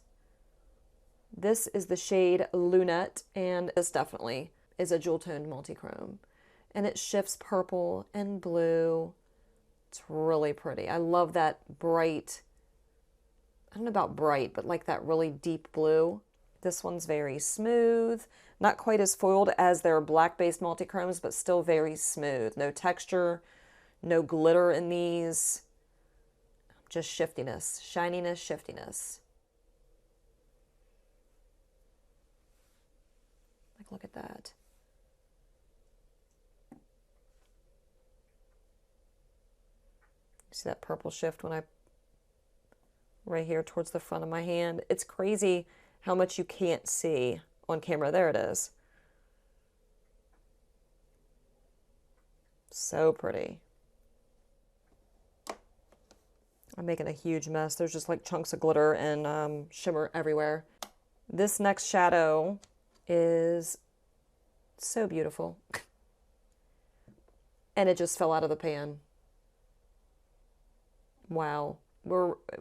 This is the shade Lunette, and this definitely is a jewel-toned multichrome. And it shifts purple and blue. It's really pretty. I love that bright, I don't know about bright, but like that really deep blue. This one's very smooth. Not quite as foiled as their black-based multichromes, but still very smooth. No texture, no glitter in these. Just shiftiness, shininess, shiftiness. Like, look at that. See that purple shift when I, right here towards the front of my hand? It's crazy how much you can't see on camera. There it is. So pretty. I'm making a huge mess. There's just like chunks of glitter and shimmer everywhere. This next shadow is so beautiful. And it just fell out of the pan. Wow.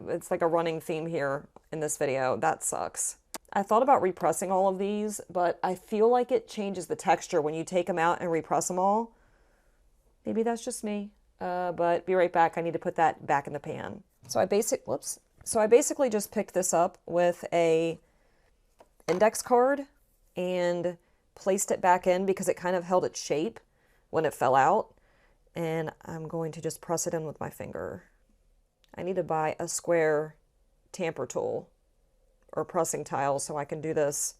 It's like a running theme here in this video. That sucks. I thought about repressing all of these, but I feel like it changes the texture when you take them out and repress them all. Maybe that's just me. But be right back. I need to put that back in the pan. So I basically just picked this up with a index card and placed it back in because it kind of held its shape. when it fell out. And I'm going to just press it in with my finger. I need to buy a square tamper tool or pressing tile so I can do this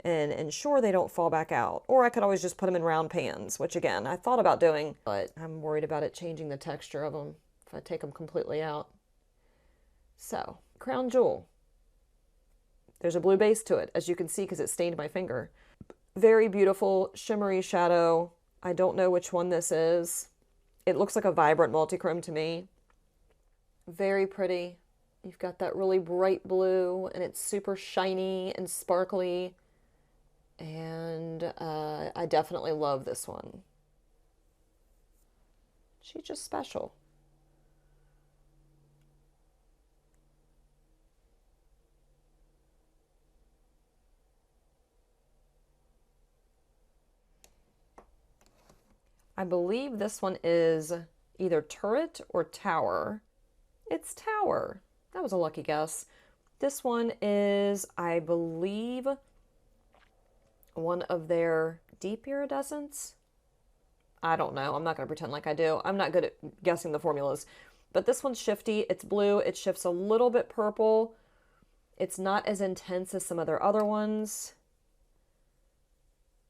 and ensure they don't fall back out. Or I could always just put them in round pans, which again, I thought about doing, but I'm worried about it changing the texture of them if I take them completely out. So, crown jewel. There's a blue base to it, as you can see, because it stained my finger. Very beautiful, shimmery shadow. I don't know which one this is. It looks like a vibrant multichrome to me. Very pretty. You've got that really bright blue, and it's super shiny and sparkly. And I definitely love this one. She's just special. I believe this one is either Turret or Tower. It's Tower. That was a lucky guess. This one is, I believe, one of their deep iridescents. I don't know. I'm not going to pretend like I do. I'm not good at guessing the formulas. But this one's shifty. It's blue. It shifts a little bit purple. It's not as intense as some of their other ones.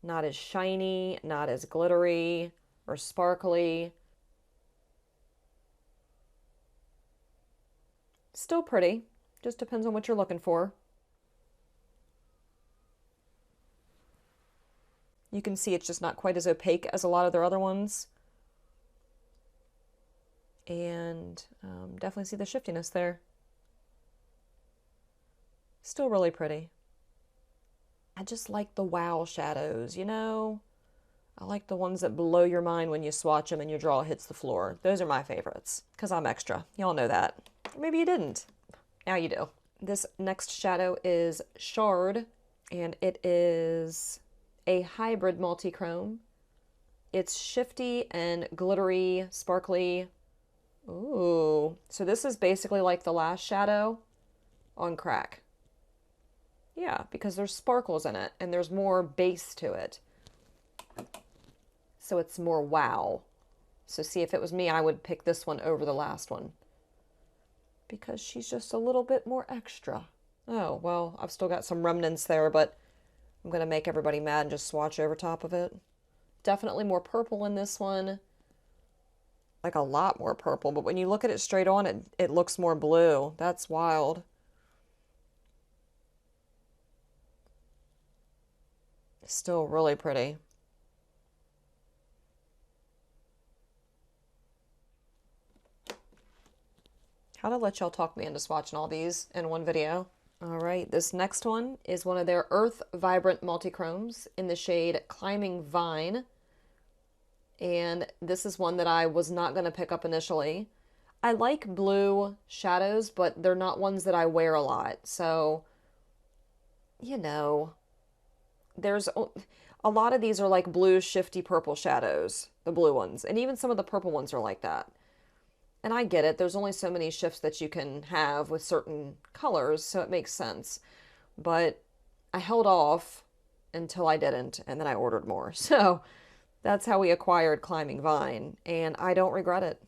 Not as shiny, not as glittery or sparkly. Still pretty. Just depends on what you're looking for. You can see it's just not quite as opaque as a lot of their other ones. And definitely see the shiftiness there. Still really pretty. I just like the wow shadows, you know? I like the ones that blow your mind when you swatch them and your draw hits the floor. Those are my favorites, because I'm extra. Y'all know that. Maybe you didn't. Now you do. This next shadow is Shard, and it is a hybrid multichrome. It's shifty and glittery, sparkly. Ooh. So this is basically like the last shadow on crack. Yeah, because there's sparkles in it, and there's more base to it. So it's more wow. So see, if it was me, I would pick this one over the last one, because she's just a little bit more extra. Oh, well, I've still got some remnants there, but I'm going to make everybody mad and just swatch over top of it. Definitely more purple in this one. Like a lot more purple, but when you look at it straight on, it looks more blue. That's wild. Still really pretty. How'd I let y'all talk me into swatching all these in one video? All right, this next one is one of their Earth Vibrant Multichromes in the shade Climbing Vine. And this is one that I was not going to pick up initially. I like blue shadows, but they're not ones that I wear a lot. So, you know, there's a lot of these are like blue, shifty purple shadows, the blue ones. And even some of the purple ones are like that. And I get it. There's only so many shifts that you can have with certain colors, so it makes sense. But I held off until I didn't, and then I ordered more. So that's how we acquired Climbing Vine, and I don't regret it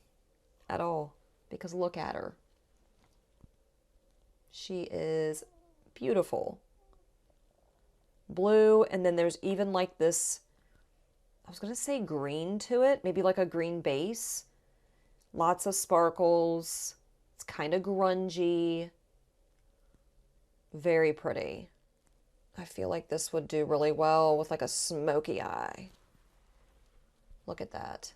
at all, because look at her. She is beautiful. Blue, and then there's even like this, I was going to say green to it, maybe like a green base. Lots of sparkles. It's kind of grungy. Very pretty. I feel like this would do really well with like a smoky eye. Look at that.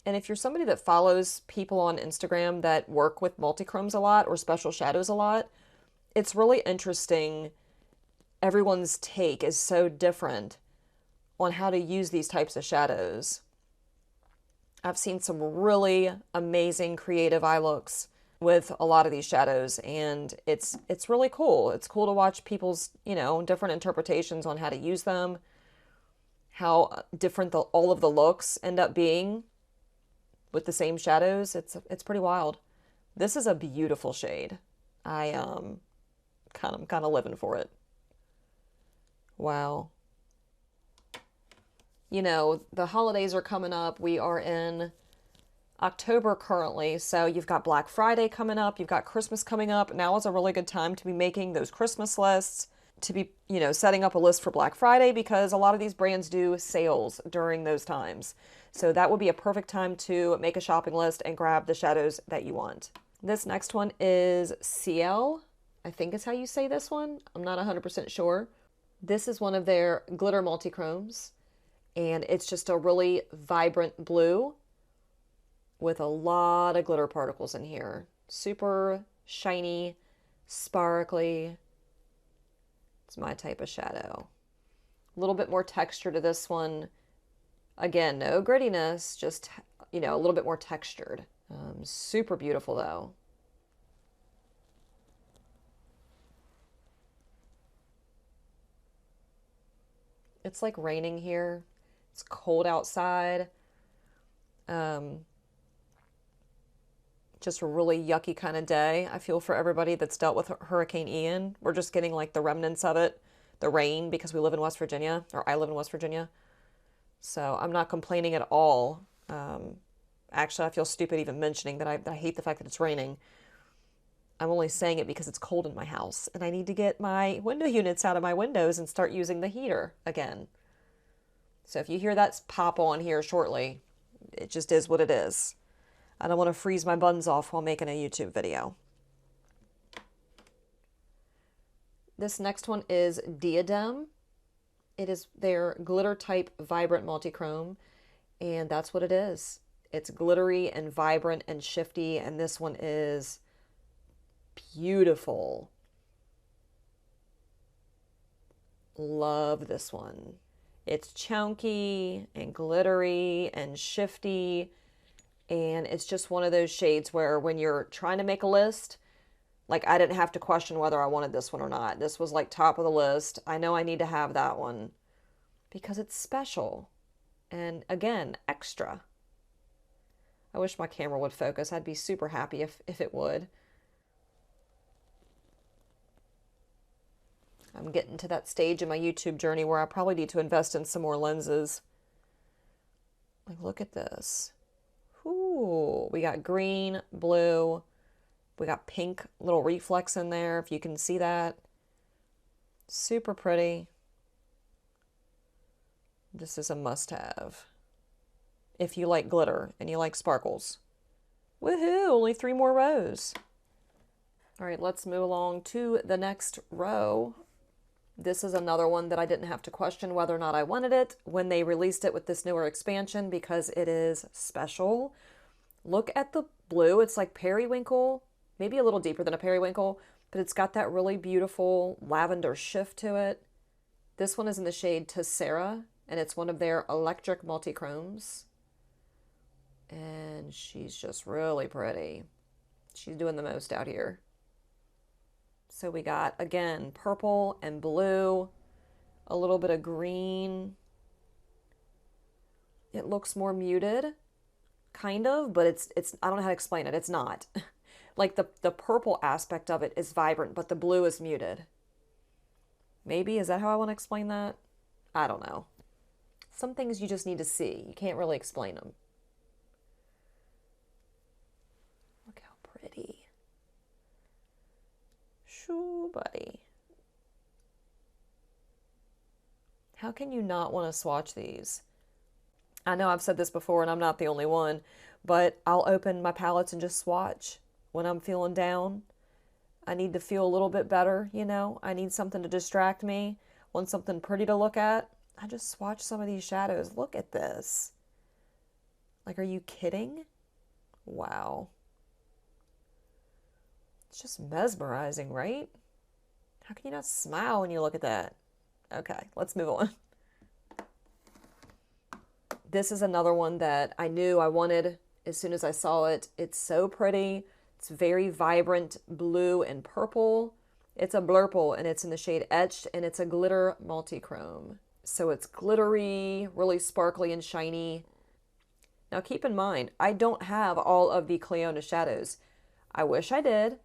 And if you're somebody that follows people on Instagram that work with multichromes a lot or special shadows a lot, it's really interesting. Everyone's take is so different on how to use these types of shadows. I've seen some really amazing creative eye looks with a lot of these shadows, and it's really cool. It's cool to watch people's, you know, different interpretations on how to use them, how different all of the looks end up being with the same shadows. It's pretty wild. This is a beautiful shade. I kind of living for it. Wow. you know, the holidays are coming up. We are in October currently, so you've got Black Friday coming up, you've got Christmas coming up. Now is a really good time to be making those Christmas lists, to be, you know, setting up a list for Black Friday, because a lot of these brands do sales during those times. So that would be a perfect time to make a shopping list and grab the shadows that you want. This next one is CL, I think is how you say this one. I'm not 100% sure. This is one of their glitter multichromes, and it's just a really vibrant blue with a lot of glitter particles in here. Super shiny, sparkly. It's my type of shadow. A little bit more texture to this one. Again, no grittiness, just, you know, a little bit more textured. Super beautiful though. It's like raining here. It's cold outside. Just a really yucky kind of day. I feel for everybody that's dealt with Hurricane Ian. We're just getting like the remnants of it, the rain, because we live in West Virginia, or I live in West Virginia. So I'm not complaining at all. Actually, I feel stupid even mentioning that I hate the fact that it's raining. I'm only saying it because it's cold in my house, and I need to get my window units out of my windows and start using the heater again. So if you hear that pop on here shortly, it just is what it is. I don't want to freeze my buns off while making a YouTube video. This next one is Diadem. It is their glitter type vibrant multichrome, and that's what it is. It's glittery and vibrant and shifty, and this one is beautiful. Love this one. It's chunky and glittery and shifty. And it's just one of those shades where when you're trying to make a list, like I didn't have to question whether I wanted this one or not. This was like top of the list. I know I need to have that one because it's special. And again, extra. I wish my camera would focus. I'd be super happy if it would. I'm getting to that stage in my YouTube journey where I probably need to invest in some more lenses. Like, look at this. Ooh, we got green, blue, we got pink little reflex in there, if you can see that. Super pretty. This is a must-have if you like glitter and you like sparkles. Woohoo, only 3 more rows. All right, let's move along to the next row. This is another one that I didn't have to question whether or not I wanted it when they released it with this newer expansion because it is special. Look at the blue. It's like periwinkle, maybe a little deeper than a periwinkle, but it's got that really beautiful lavender shift to it. This one is in the shade Tessera, and it's one of their electric multichromes. And she's just really pretty. She's doing the most out here. So we got, again, purple and blue, a little bit of green. It looks more muted, kind of, but it's I don't know how to explain it. It's not. Like the purple aspect of it is vibrant, but the blue is muted. Maybe, is that how I want to explain that? I don't know. Some things you just need to see. You can't really explain them. Look how pretty. Shoo, buddy. How can you not want to swatch these? I know I've said this before and I'm not the only one, but I'll open my palettes and just swatch when I'm feeling down. I need to feel a little bit better, you know? I need something to distract me. Want something pretty to look at? I just swatch some of these shadows. Look at this. Like, are you kidding? Wow. It's just mesmerizing, right? How can you not smile when you look at that? Okay, let's move on. This is another one that I knew I wanted as soon as I saw it. It's so pretty. It's very vibrant blue and purple. It's a blurple and it's in the shade Etched, and it's a glitter multichrome. So it's glittery, really sparkly and shiny. Now keep in mind, I don't have all of the Clionadh shadows. I wish I did,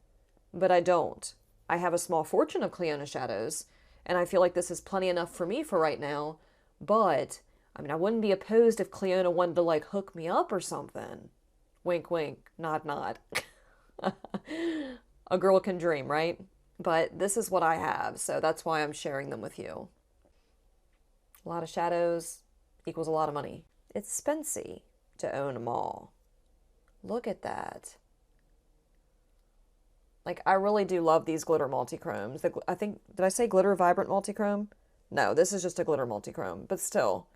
but I don't. I have a small fortune of Clionadh shadows, and I feel like this is plenty enough for me for right now, but I mean, I wouldn't be opposed if Clionadh wanted to like hook me up or something. Wink, wink, nod, nod. A girl can dream, right? But this is what I have, so that's why I'm sharing them with you. A lot of shadows equals a lot of money. It's spency to own them all. Look at that. Like, I really do love these glitter multichromes. I think, did I say glitter vibrant multichrome? No, this is just a glitter multichrome, but still.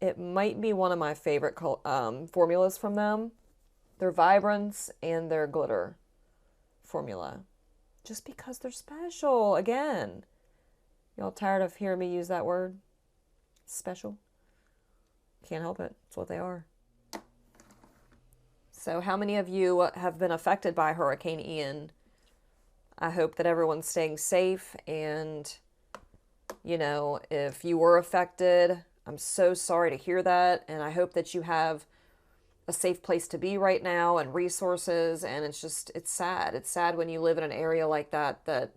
It might be one of my favorite formulas from them. Their vibrance and their glitter formula. Just because they're special, again. Y'all tired of hearing me use that word? Special? Can't help it. It's what they are. So how many of you have been affected by Hurricane Ian? I hope that everyone's staying safe, and, you know, if you were affected, I'm so sorry to hear that, and I hope that you have a safe place to be right now and resources, and it's sad. It's sad when you live in an area like that that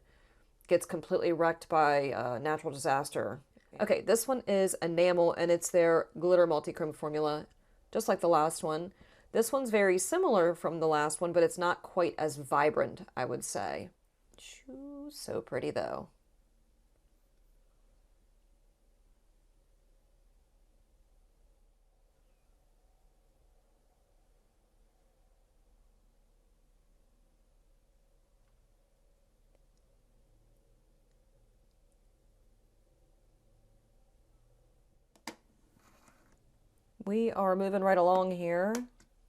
gets completely wrecked by natural disaster. Okay, this one is enamel, and it's their glitter multichrome formula, just like the last one. This one's very similar from the last one, but it's not quite as vibrant, I would say. So pretty, though. We are moving right along here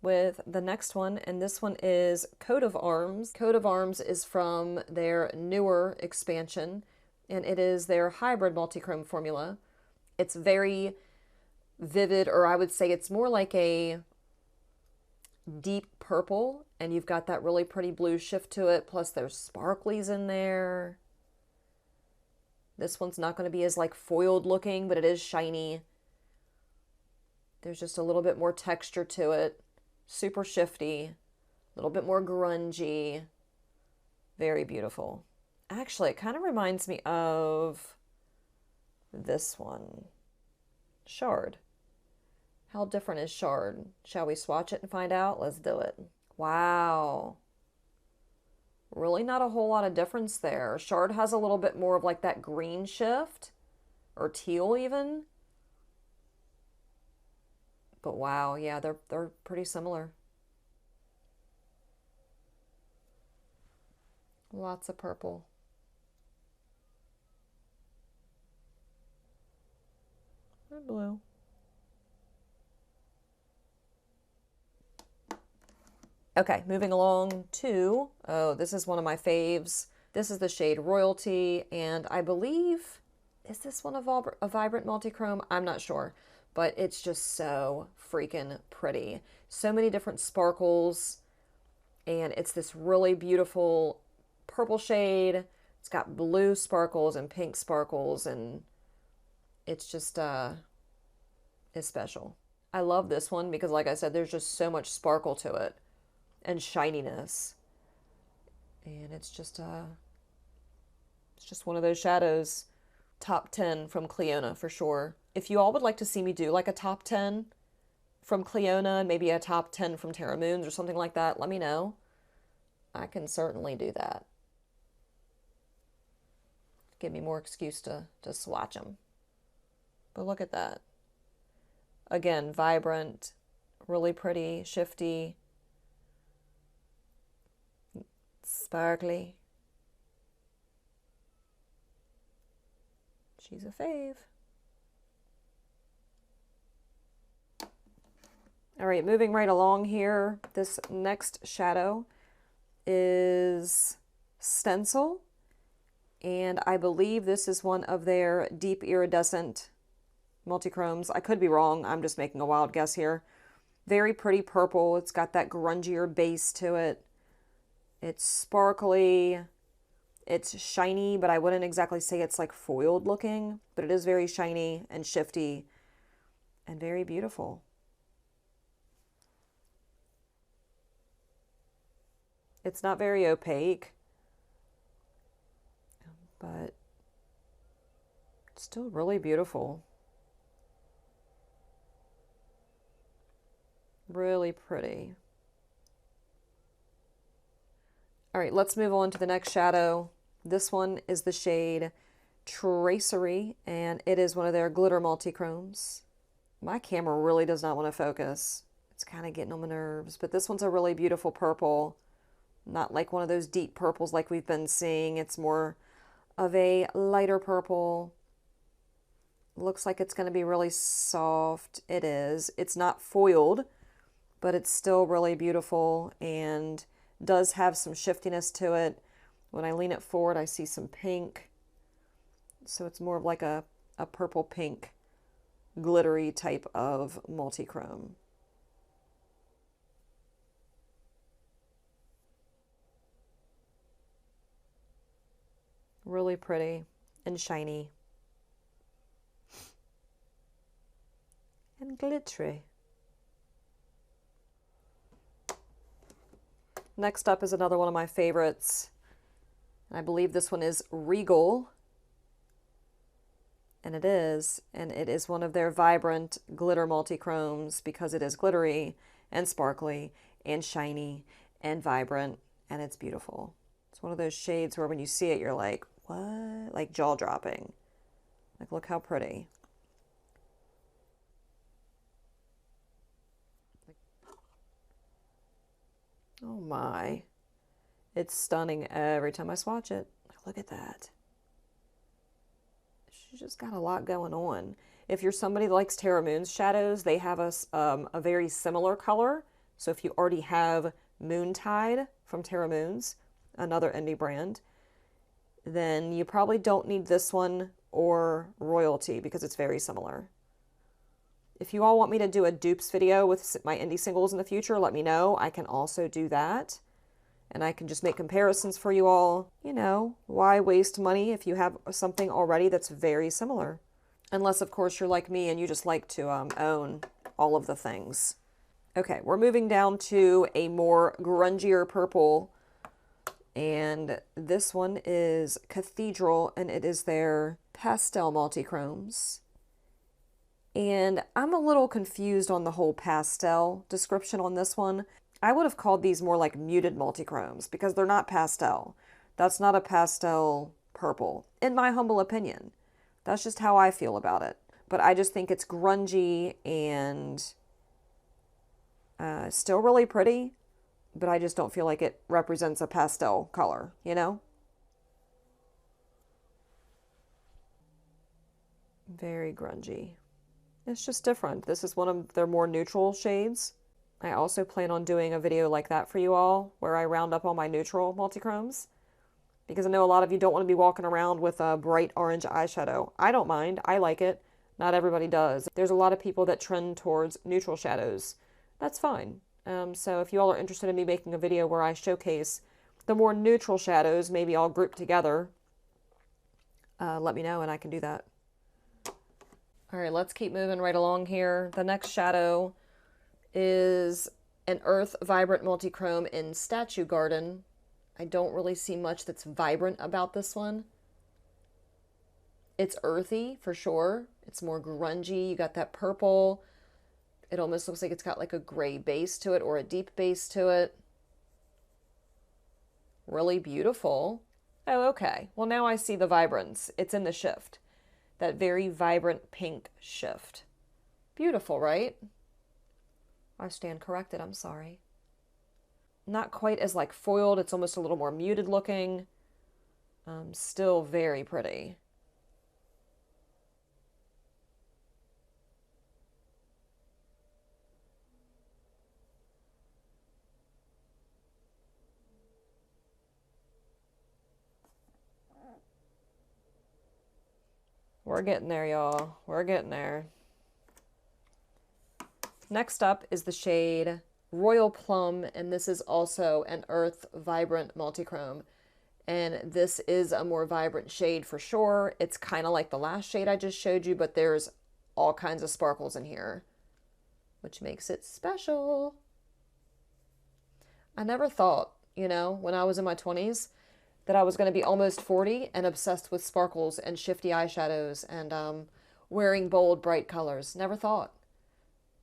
with the next one, and this one is Coat of Arms. Coat of Arms is from their newer expansion, and it is their hybrid multichrome formula. It's very vivid, or I would say it's more like a deep purple, and you've got that really pretty blue shift to it, plus there's sparklies in there. This one's not going to be as like foiled looking, but it is shiny. There's just a little bit more texture to it. Super shifty, a little bit more grungy. Very beautiful. Actually, it kind of reminds me of this one, Shard. How different is Shard? Shall we swatch it and find out? Let's do it. Wow. Really not a whole lot of difference there. Shard has a little bit more of like that green shift, or teal even. But wow, yeah, they're pretty similar. Lots of purple. And blue. Okay, moving along to, oh, this is one of my faves. This is the shade Royalty, and I believe, is this one a vibrant multichrome? I'm not sure, but it's just so freaking pretty. So many different sparkles, and it's this really beautiful purple shade. It's got blue sparkles and pink sparkles, and it's just, it's special. I love this one because, like I said, there's just so much sparkle to it and shininess, and it's just one of those shadows. Top 10 from Clionadh for sure. If you all would like to see me do like a top 10 from Clionadh and maybe a top 10 from Terra Moons or something like that, let me know. I can certainly do that. Give me more excuse to swatch them. But look at that. Again, vibrant, really pretty, shifty, sparkly. She's a fave. All right, moving right along here. This next shadow is Stencil, and I believe this is one of their deep iridescent multichromes. I could be wrong. I'm just making a wild guess here. Very pretty purple. It's got that grungier base to it. It's sparkly. It's shiny, but I wouldn't exactly say it's like foiled looking, but it is very shiny and shifty and very beautiful. It's not very opaque, but it's still really beautiful. Really pretty. All right, let's move on to the next shadow. This one is the shade Tracery, and it is one of their glitter multichromes. My camera really does not want to focus. It's kind of getting on my nerves, but this one's a really beautiful purple. Not like one of those deep purples like we've been seeing. It's more of a lighter purple. Looks like it's going to be really soft. It is. It's not foiled, but it's still really beautiful and does have some shiftiness to it. When I lean it forward, I see some pink. So it's more of like a purple pink glittery type of multichrome. Really pretty and shiny. And glittery. Next up is another one of my favorites. I believe this one is Regal. And it is one of their vibrant glitter multichromes because it is glittery and sparkly and shiny and vibrant, and it's beautiful. It's one of those shades where when you see it, you're like, what? Like jaw-dropping. Like, look how pretty. Oh my. It's stunning every time I swatch it. Look at that. She's just got a lot going on. If you're somebody that likes Terra Moon's shadows, they have a very similar color. So if you already have Moontide from Terra Moon's, another indie brand, then you probably don't need this one or Royalty because it's very similar. If you all want me to do a dupes video with my indie singles in the future, let me know. I can also do that. And I can just make comparisons for you all. You know, why waste money if you have something already that's very similar? Unless, of course, you're like me and you just like to own all of the things. Okay, we're moving down to a more grungier purple. And this one is Cathedral, and it is their pastel multichromes. And I'm a little confused on the whole pastel description on this one. I would have called these more like muted multichromes because they're not pastel. That's not a pastel purple, in my humble opinion. That's just how I feel about it. But I just think it's grungy and still really pretty, but I just don't feel like it represents a pastel color, you know? Very grungy. It's just different. This is one of their more neutral shades. I also plan on doing a video like that for you all, where I round up all my neutral multichromes, because I know a lot of you don't want to be walking around with a bright orange eyeshadow. I don't mind. I like it. Not everybody does. There's a lot of people that trend towards neutral shadows. That's fine. So if you all are interested in me making a video where I showcase the more neutral shadows, maybe all grouped together, let me know and I can do that. All right, let's keep moving right along here. The next shadow is an Earth Vibrant Multichrome in Statue Garden. I don't really see much that's vibrant about this one. It's earthy for sure. It's more grungy. You got that purple. It almost looks like it's got like a gray base to it or a deep base to it. Really beautiful. Oh, okay. Well, now I see the vibrance. It's in the shift. That very vibrant pink shift. Beautiful, right? I stand corrected, I'm sorry. Not quite as like foiled, it's almost a little more muted looking. Still very pretty. We're getting there, y'all. We're getting there. Next up is the shade Royal Plum, and this is also an Earth Vibrant Multichrome. And this is a more vibrant shade for sure. It's kind of like the last shade I just showed you, but there's all kinds of sparkles in here, which makes it special. I never thought, you know, when I was in my 20s, that I was going to be almost 40 and obsessed with sparkles and shifty eyeshadows and wearing bold, bright colors. Never thought.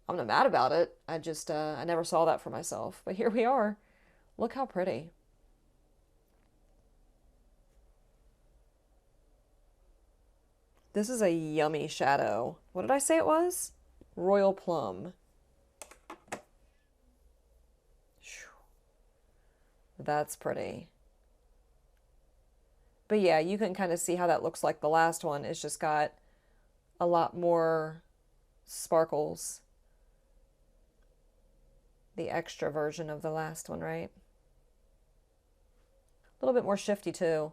I'm not mad about it. I just, I never saw that for myself. But here we are. Look how pretty. This is a yummy shadow. What did I say it was? Royal Plum. That's pretty. But yeah, you can kind of see how that looks like the last one. It's just got a lot more sparkles. The extra version of the last one, right? A little bit more shifty too.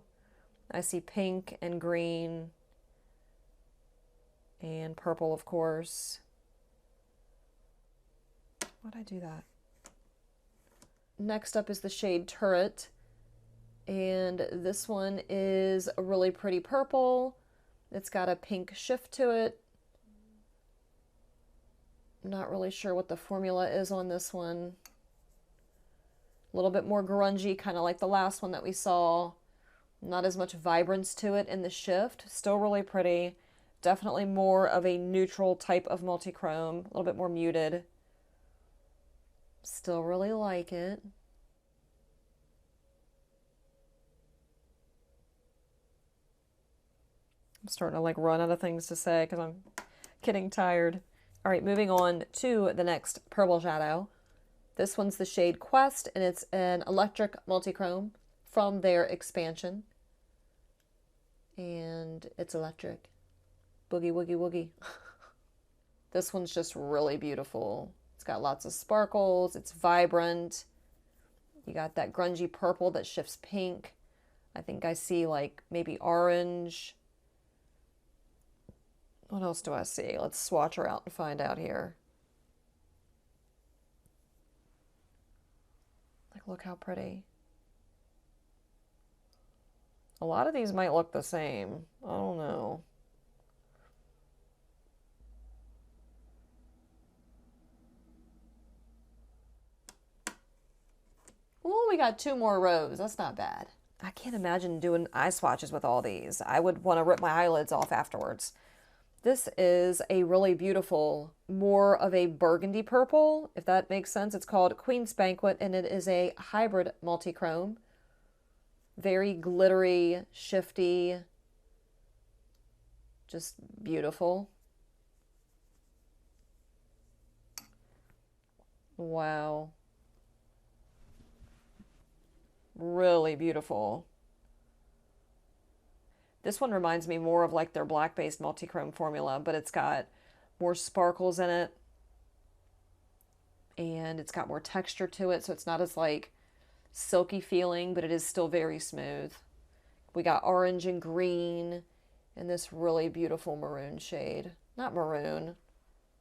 I see pink and green and purple, of course. Why'd I do that? Next up is the shade Turret. And this one is a really pretty purple. It's got a pink shift to it. Not really sure what the formula is on this one. A little bit more grungy, kind of like the last one that we saw. Not as much vibrance to it in the shift. Still really pretty. Definitely more of a neutral type of multichrome. A little bit more muted. Still really like it. I'm starting to like run out of things to say because I'm getting tired. All right, moving on to the next purple shadow. This one's the shade Quest, and it's an electric multichrome from their expansion. And it's electric. Boogie, woogie, woogie. This one's just really beautiful. It's got lots of sparkles. It's vibrant. You got that grungy purple that shifts pink. I think I see like maybe orange. What else do I see? Let's swatch her out and find out here. Like, look how pretty. A lot of these might look the same. I don't know. Ooh, we got 2 more rows. That's not bad. I can't imagine doing eye swatches with all these. I would want to rip my eyelids off afterwards. This is a really beautiful, more of a burgundy purple, if that makes sense. It's called Queen's Banquet, and it is a hybrid multichrome. Very glittery, shifty, just beautiful. Wow. Really beautiful. This one reminds me more of like their black-based multichrome formula, but it's got more sparkles in it. And it's got more texture to it, so it's not as like silky feeling, but it is still very smooth. We got orange and green and this really beautiful maroon shade. Not maroon,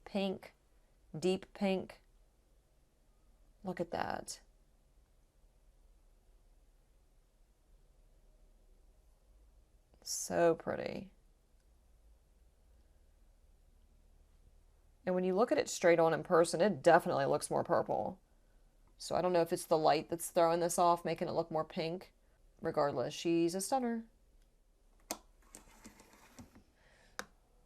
pink, deep pink. Look at that. So pretty. And when you look at it straight on in person, it definitely looks more purple. So I don't know if it's the light that's throwing this off, making it look more pink. Regardless, she's a stunner.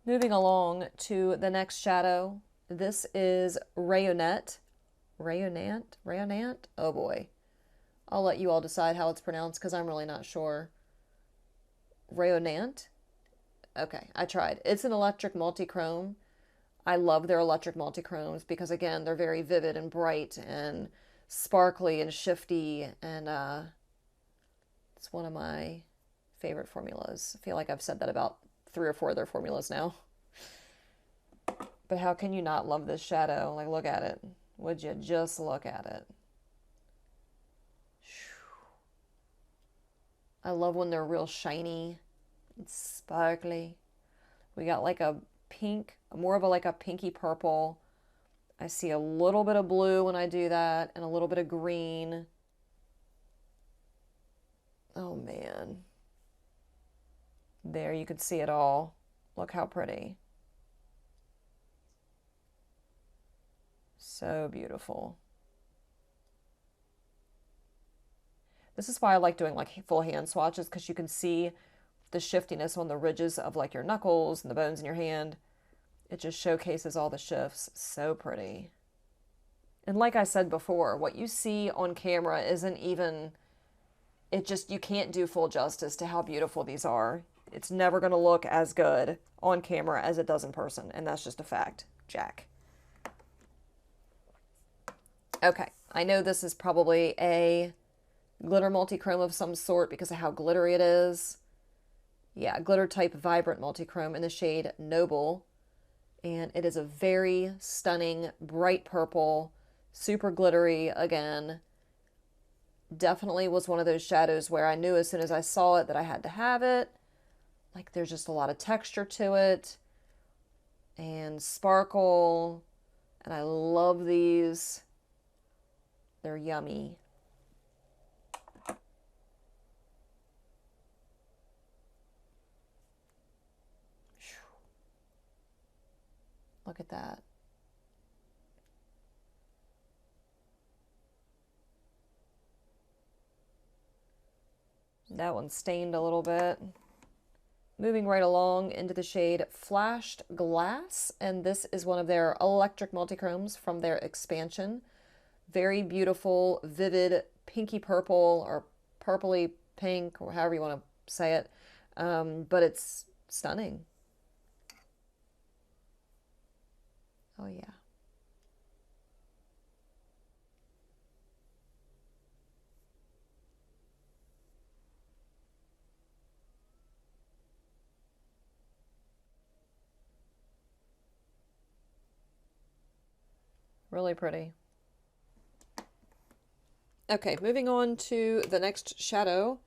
Moving along to the next shadow. This is Rayonnette. Rayonnette? Rayonnette? Oh boy. I'll let you all decide how it's pronounced because I'm really not sure. Rayonnette? Okay, I tried. It's an electric multichrome. I love their electric multichromes because, again, they're very vivid and bright and sparkly and shifty, and it's one of my favorite formulas. I feel like I've said that about 3 or 4 of their formulas now. But how can you not love this shadow? Like, look at it. Would you just look at it? I love when they're real shiny and sparkly. We got like a pink, more of a like a pinky purple. I see a little bit of blue when I do that and a little bit of green. Oh man. There you can see it all. Look how pretty. So beautiful. This is why I like doing like full hand swatches, because you can see the shiftiness on the ridges of like your knuckles and the bones in your hand. It just showcases all the shifts. So pretty. And like I said before, what you see on camera isn't even, it just, you can't do full justice to how beautiful these are. It's never going to look as good on camera as it does in person, and that's just a fact. Jack. Okay, I know this is probably a glitter multichrome of some sort because of how glittery it is. Yeah, glitter type vibrant multichrome in the shade Noble. And it is a very stunning, bright purple, super glittery again. Definitely was one of those shadows where I knew as soon as I saw it that I had to have it. Like there's just a lot of texture to it and sparkle. And I love these. They're yummy. Look at that. That one's stained a little bit. Moving right along into the shade Flashed Glass, and this is one of their electric multichromes from their expansion. Very beautiful, vivid pinky purple or purpley pink, or however you want to say it, but it's stunning. Oh yeah. Really pretty. Okay, moving on to the next shadow.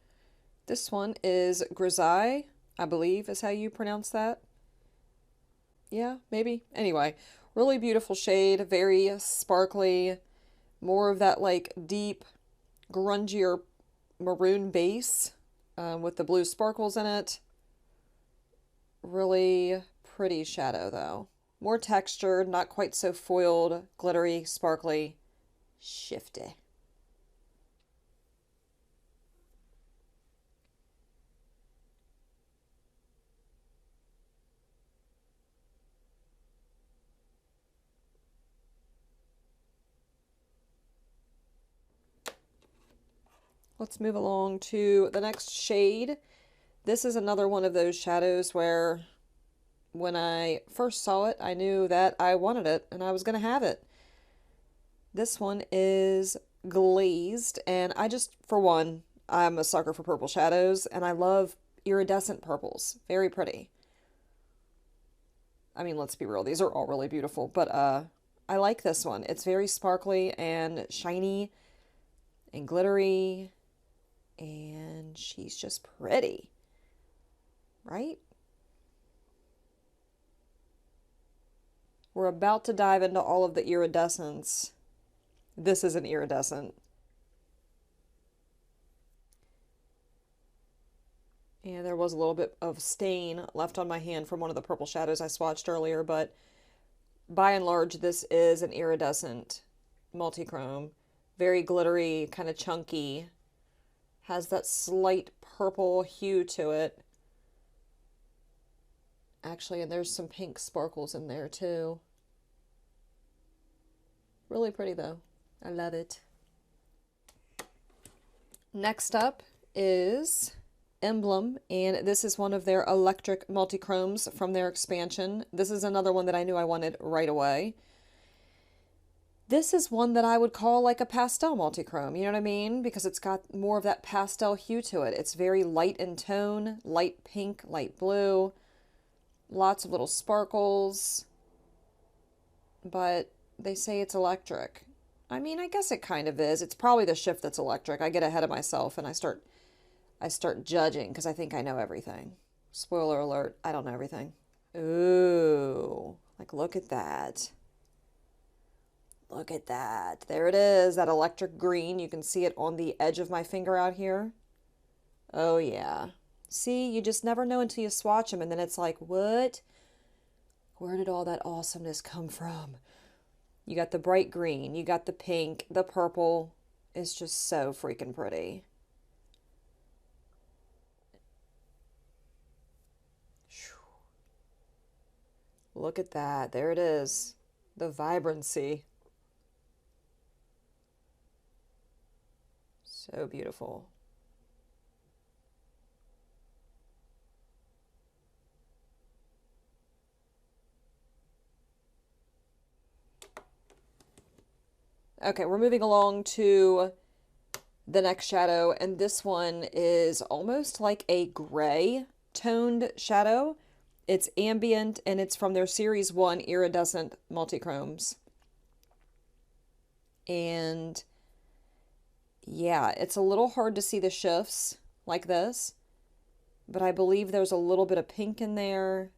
This one is Grisaille, I believe is how you pronounce that. Yeah, maybe. Anyway, really beautiful shade, very sparkly, more of that like deep, grungier maroon base with the blue sparkles in it. Really pretty shadow though. More textured, not quite so foiled, glittery, sparkly, shifty. Let's move along to the next shade. This is another one of those shadows where when I first saw it, I knew that I wanted it and I was going to have it. This one is Glazed, and I just, for one, I'm a sucker for purple shadows, and I love iridescent purples. Very pretty. I mean, let's be real, these are all really beautiful, but I like this one. It's very sparkly and shiny and glittery, and she's just pretty, right? We're about to dive into all of the iridescence. This is an iridescent. And there was a little bit of stain left on my hand from one of the purple shadows I swatched earlier, but by and large, this is an iridescent multichrome. Very glittery, kind of chunky. Has that slight purple hue to it. Actually, and there's some pink sparkles in there too. Really pretty though. I love it. Next up is Emblem, and this is one of their electric multichromes from their expansion. This is another one that I knew I wanted right away. This is one that I would call like a pastel multichrome, you know what I mean? Because it's got more of that pastel hue to it. It's very light in tone, light pink, light blue, lots of little sparkles, but they say it's electric. I mean, I guess it kind of is. It's probably the shift that's electric. I get ahead of myself and I start judging because I think I know everything. Spoiler alert, I don't know everything. Ooh, like look at that. Look at that. There it is, that electric green. You can see it on the edge of my finger out here. Oh yeah. See, you just never know until you swatch them and then it's like, what? Where did all that awesomeness come from? You got the bright green, you got the pink, the purple. It's just so freaking pretty. Look at that. There it is. The vibrancy. So beautiful. Okay, we're moving along to the next shadow, and this one is almost like a gray toned shadow. It's ambient, and it's from their Series 1 Iridescent Multichromes. And yeah, it's a little hard to see the shifts like this, but I believe there's a little bit of pink in there.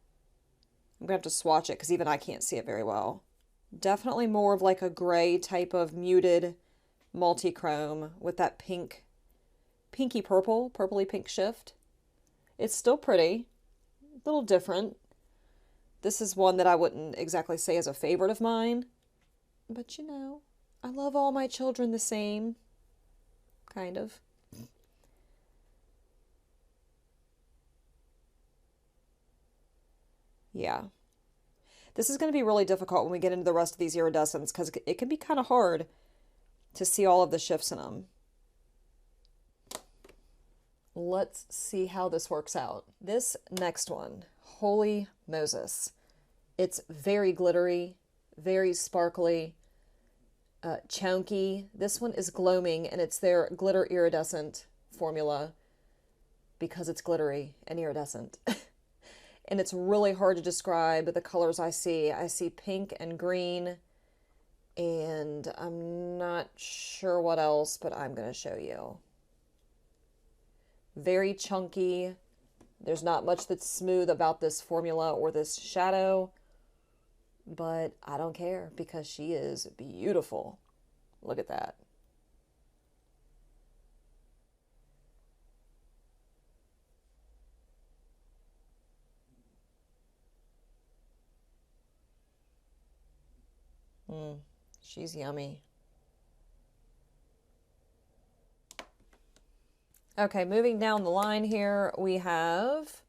I'm gonna have to swatch it because even I can't see it very well. Definitely more of like a gray type of muted multichrome with that pink, pinky purple, purpley pink shift. It's still pretty, a little different. This is one that I wouldn't exactly say is a favorite of mine, but you know, I love all my children the same, kind of. Yeah. This is going to be really difficult when we get into the rest of these iridescents because it can be kind of hard to see all of the shifts in them. Let's see how this works out. This next one, holy Moses. It's very glittery, very sparkly, chunky. This one is gloaming, and it's their glitter iridescent formula because it's glittery and iridescent. And it's really hard to describe the colors I see. I see pink and green, and I'm not sure what else, but I'm going to show you. Very chunky. There's not much that's smooth about this formula or this shadow, but I don't care because she is beautiful. Look at that. She's yummy. Okay, moving down the line here, we have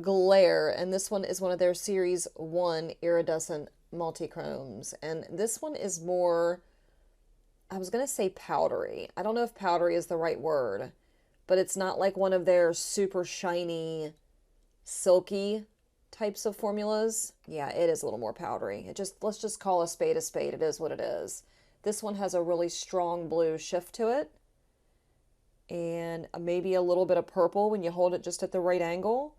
Glare, and this one is one of their Series 1 Iridescent Multichromes. And this one is more, I was going to say powdery. I don't know if powdery is the right word, but it's not like one of their super shiny, silky types of formulas. Yeah, it is a little more powdery. Let's just call a spade a spade. It is what it is. This one has a really strong blue shift to it, and maybe a little bit of purple when you hold it just at the right angle.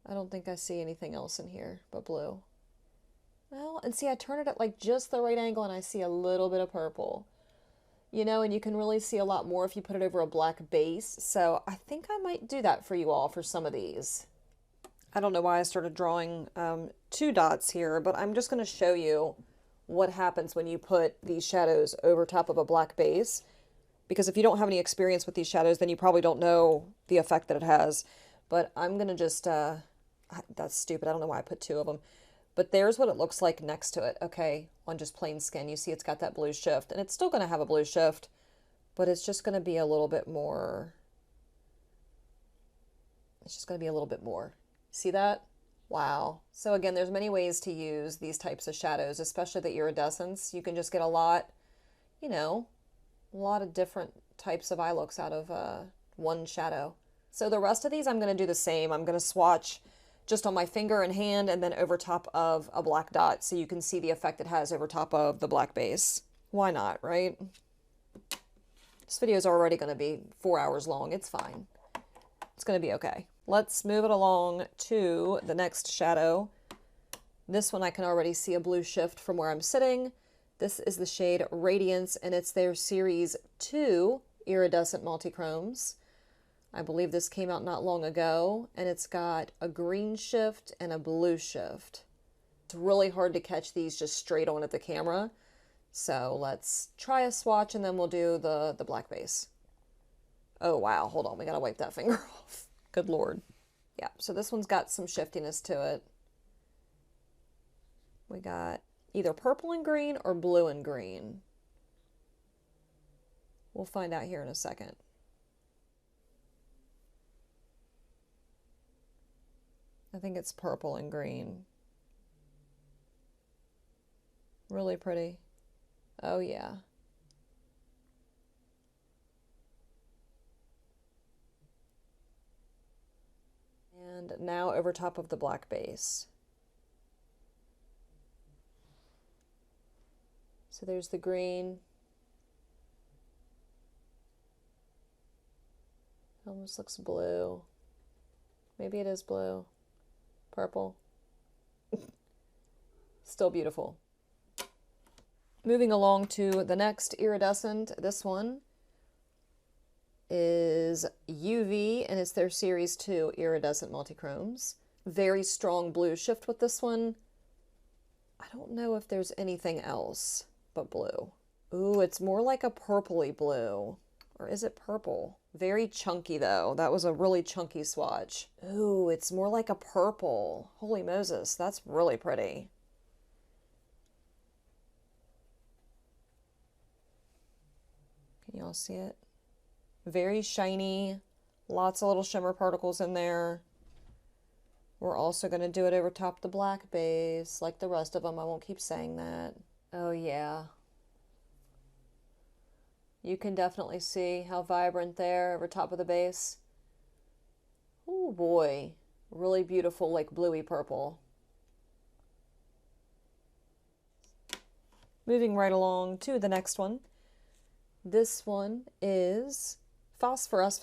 I don't think I see anything else in here but blue. Well, and see, I turn it at like just the right angle and I see a little bit of purple. You know, and you can really see a lot more if you put it over a black base. So I think I might do that for you all for some of these. I don't know why I started drawing 2 dots here, but I'm just going to show you what happens when you put these shadows over top of a black base. Because if you don't have any experience with these shadows, then you probably don't know the effect that it has. But I'm going to just, that's stupid. I don't know why I put 2 of them. But there's what it looks like next to it, okay, on just plain skin. You see it's got that blue shift, and it's still going to have a blue shift, but it's just going to be a little bit more. It's just going to be a little bit more. See that? Wow. So again, there's many ways to use these types of shadows, especially the iridescence. You can just get a lot, you know, a lot of different types of eye looks out of one shadow. So the rest of these I'm going to do the same. I'm going to swatch just on my finger and hand and then over top of a black dot so you can see the effect it has over top of the black base. Why not, right? This video is already going to be 4 hours long. It's fine. It's going to be okay. Let's move it along to the next shadow. This one I can already see a blue shift from where I'm sitting. This is the shade Radiance, and it's their Series 2 Iridescent Multichromes. I believe this came out not long ago, and it's got a green shift and a blue shift. It's really hard to catch these just straight on at the camera. So let's try a swatch and then we'll do the black base. Oh wow, hold on, we gotta wipe that finger off. Good Lord. Yeah, so this one's got some shiftiness to it. We got either purple and green or blue and green. We'll find out here in a second. I think it's purple and green. Really pretty. Oh yeah. And now over top of the black base. So there's the green. Almost looks blue. Maybe it is blue. Purple. Still beautiful. Moving along to the next iridescent. This one is UV, and it's their Series 2 Iridescent Multichromes. Very strong blue shift with this one. I don't know if there's anything else but blue. Ooh, it's more like a purpley blue. Or is it purple? Very chunky though. That was a really chunky swatch. Ooh, it's more like a purple. Holy Moses, that's really pretty. Can y'all see it? Very shiny. Lots of little shimmer particles in there. We're also going to do it over top the black base, like the rest of them. I won't keep saying that. Oh yeah. You can definitely see how vibrant there over top of the base. Oh boy. Really beautiful, like bluey purple. Moving right along to the next one. This one is Lord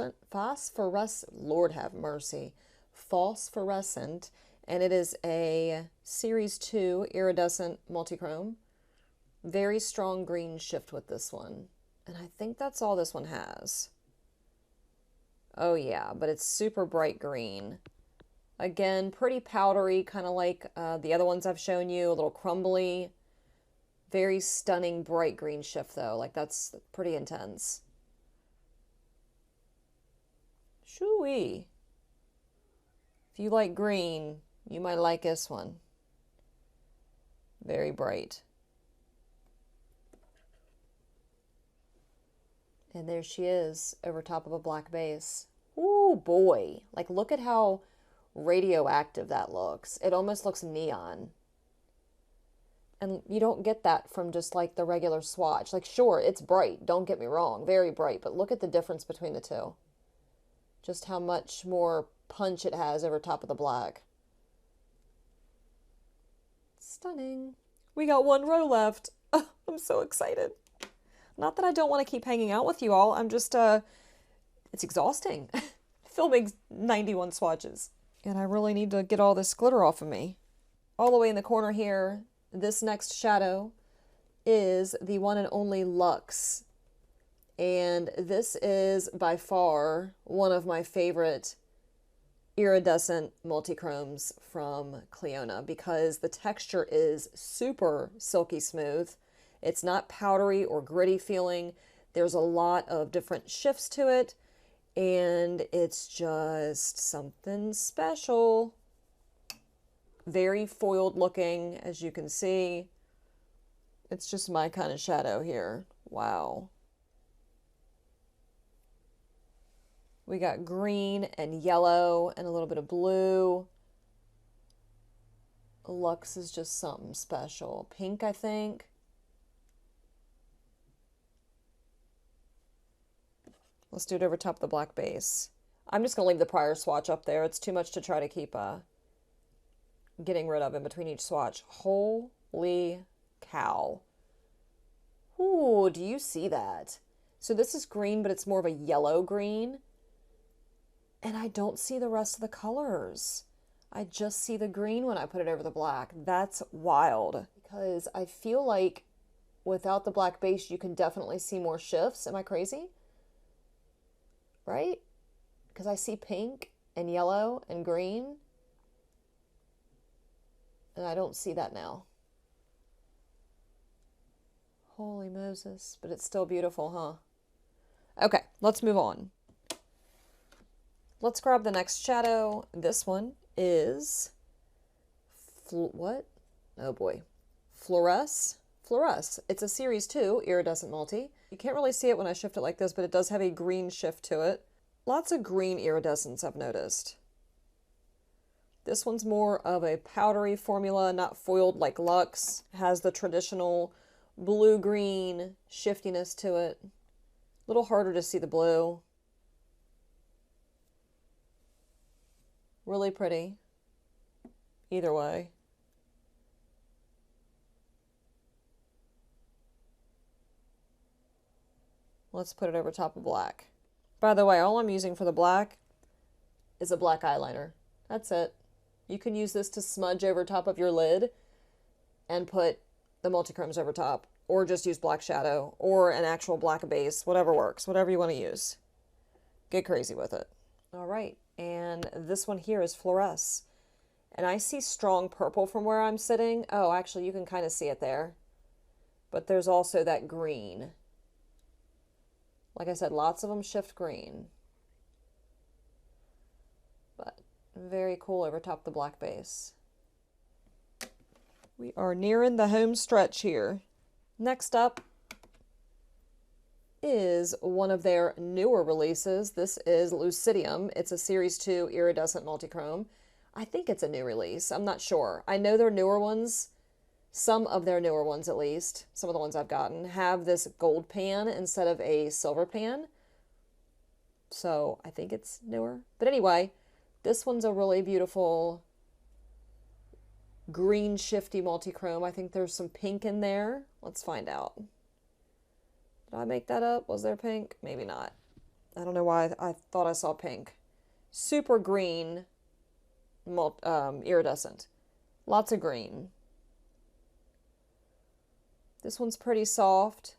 have mercy. Phosphorescent, and it is a Series 2 Iridescent Multichrome. Very strong green shift with this one. And I think that's all this one has. Oh yeah, but it's super bright green. Again, pretty powdery, kind of like the other ones I've shown you, a little crumbly. Very stunning bright green shift though, like that's pretty intense. Shoo-wee. If you like green, you might like this one. Very bright. And there she is over top of a black base. Ooh boy, like look at how radioactive that looks. It almost looks neon. And you don't get that from just like the regular swatch. Like sure, it's bright, don't get me wrong, very bright, but look at the difference between the two. Just how much more punch it has over top of the black. Stunning. We got one row left. Oh, I'm so excited. Not that I don't want to keep hanging out with you all. I'm just, it's exhausting. Filming 91 swatches. And I really need to get all this glitter off of me. All the way in the corner here, this next shadow is the one and only Luxe. And this is by far one of my favorite iridescent multichromes from Clionadh because the texture is super silky smooth. It's not powdery or gritty feeling. There's a lot of different shifts to it, and it's just something special. Very foiled looking, as you can see. It's just my kind of shadow here. Wow. We got green and yellow and a little bit of blue. Luxe is just something special. Pink, I think. Let's do it over top of the black base. I'm just going to leave the prior swatch up there. It's too much to try to keep getting rid of in between each swatch. Holy cow. Ooh, do you see that? So this is green, but it's more of a yellow green. And I don't see the rest of the colors. I just see the green when I put it over the black. That's wild. Because I feel like without the black base, you can definitely see more shifts. Am I crazy? Right? Because I see pink and yellow and green. And I don't see that now. Holy Moses. But it's still beautiful, huh? Okay, let's move on. Let's grab the next shadow. This one is... what? Oh boy. Fluoresce. It's a Series 2 Iridescent Multi. You can't really see it when I shift it like this, but it does have a green shift to it. Lots of green iridescence I've noticed. This one's more of a powdery formula, not foiled like Luxe. Has the traditional blue-green shiftiness to it. A little harder to see the blue. Really pretty. Either way. Let's put it over top of black. By the way, all I'm using for the black is a black eyeliner. That's it. You can use this to smudge over top of your lid and put the multichromes over top, or just use black shadow or an actual black base, whatever works, whatever you want to use. Get crazy with it. All right, and this one here is Fluoresce. And I see strong purple from where I'm sitting. Oh, actually, you can kind of see it there. But there's also that green. Like I said, lots of them shift green. But very cool over top the black base. We are nearing the home stretch here. Next up is one of their newer releases. This is Lucidium. It's a Series 2 Iridescent Multichrome. I think it's a new release. I'm not sure. I know their newer ones, some of their newer ones at least, some of the ones I've gotten, have this gold pan instead of a silver pan. So I think it's newer. But anyway, this one's a really beautiful green shifty multichrome. I think there's some pink in there. Let's find out. Did I make that up? Was there pink? Maybe not. I don't know why I thought I saw pink. Super green iridescent. Lots of green. This one's pretty soft.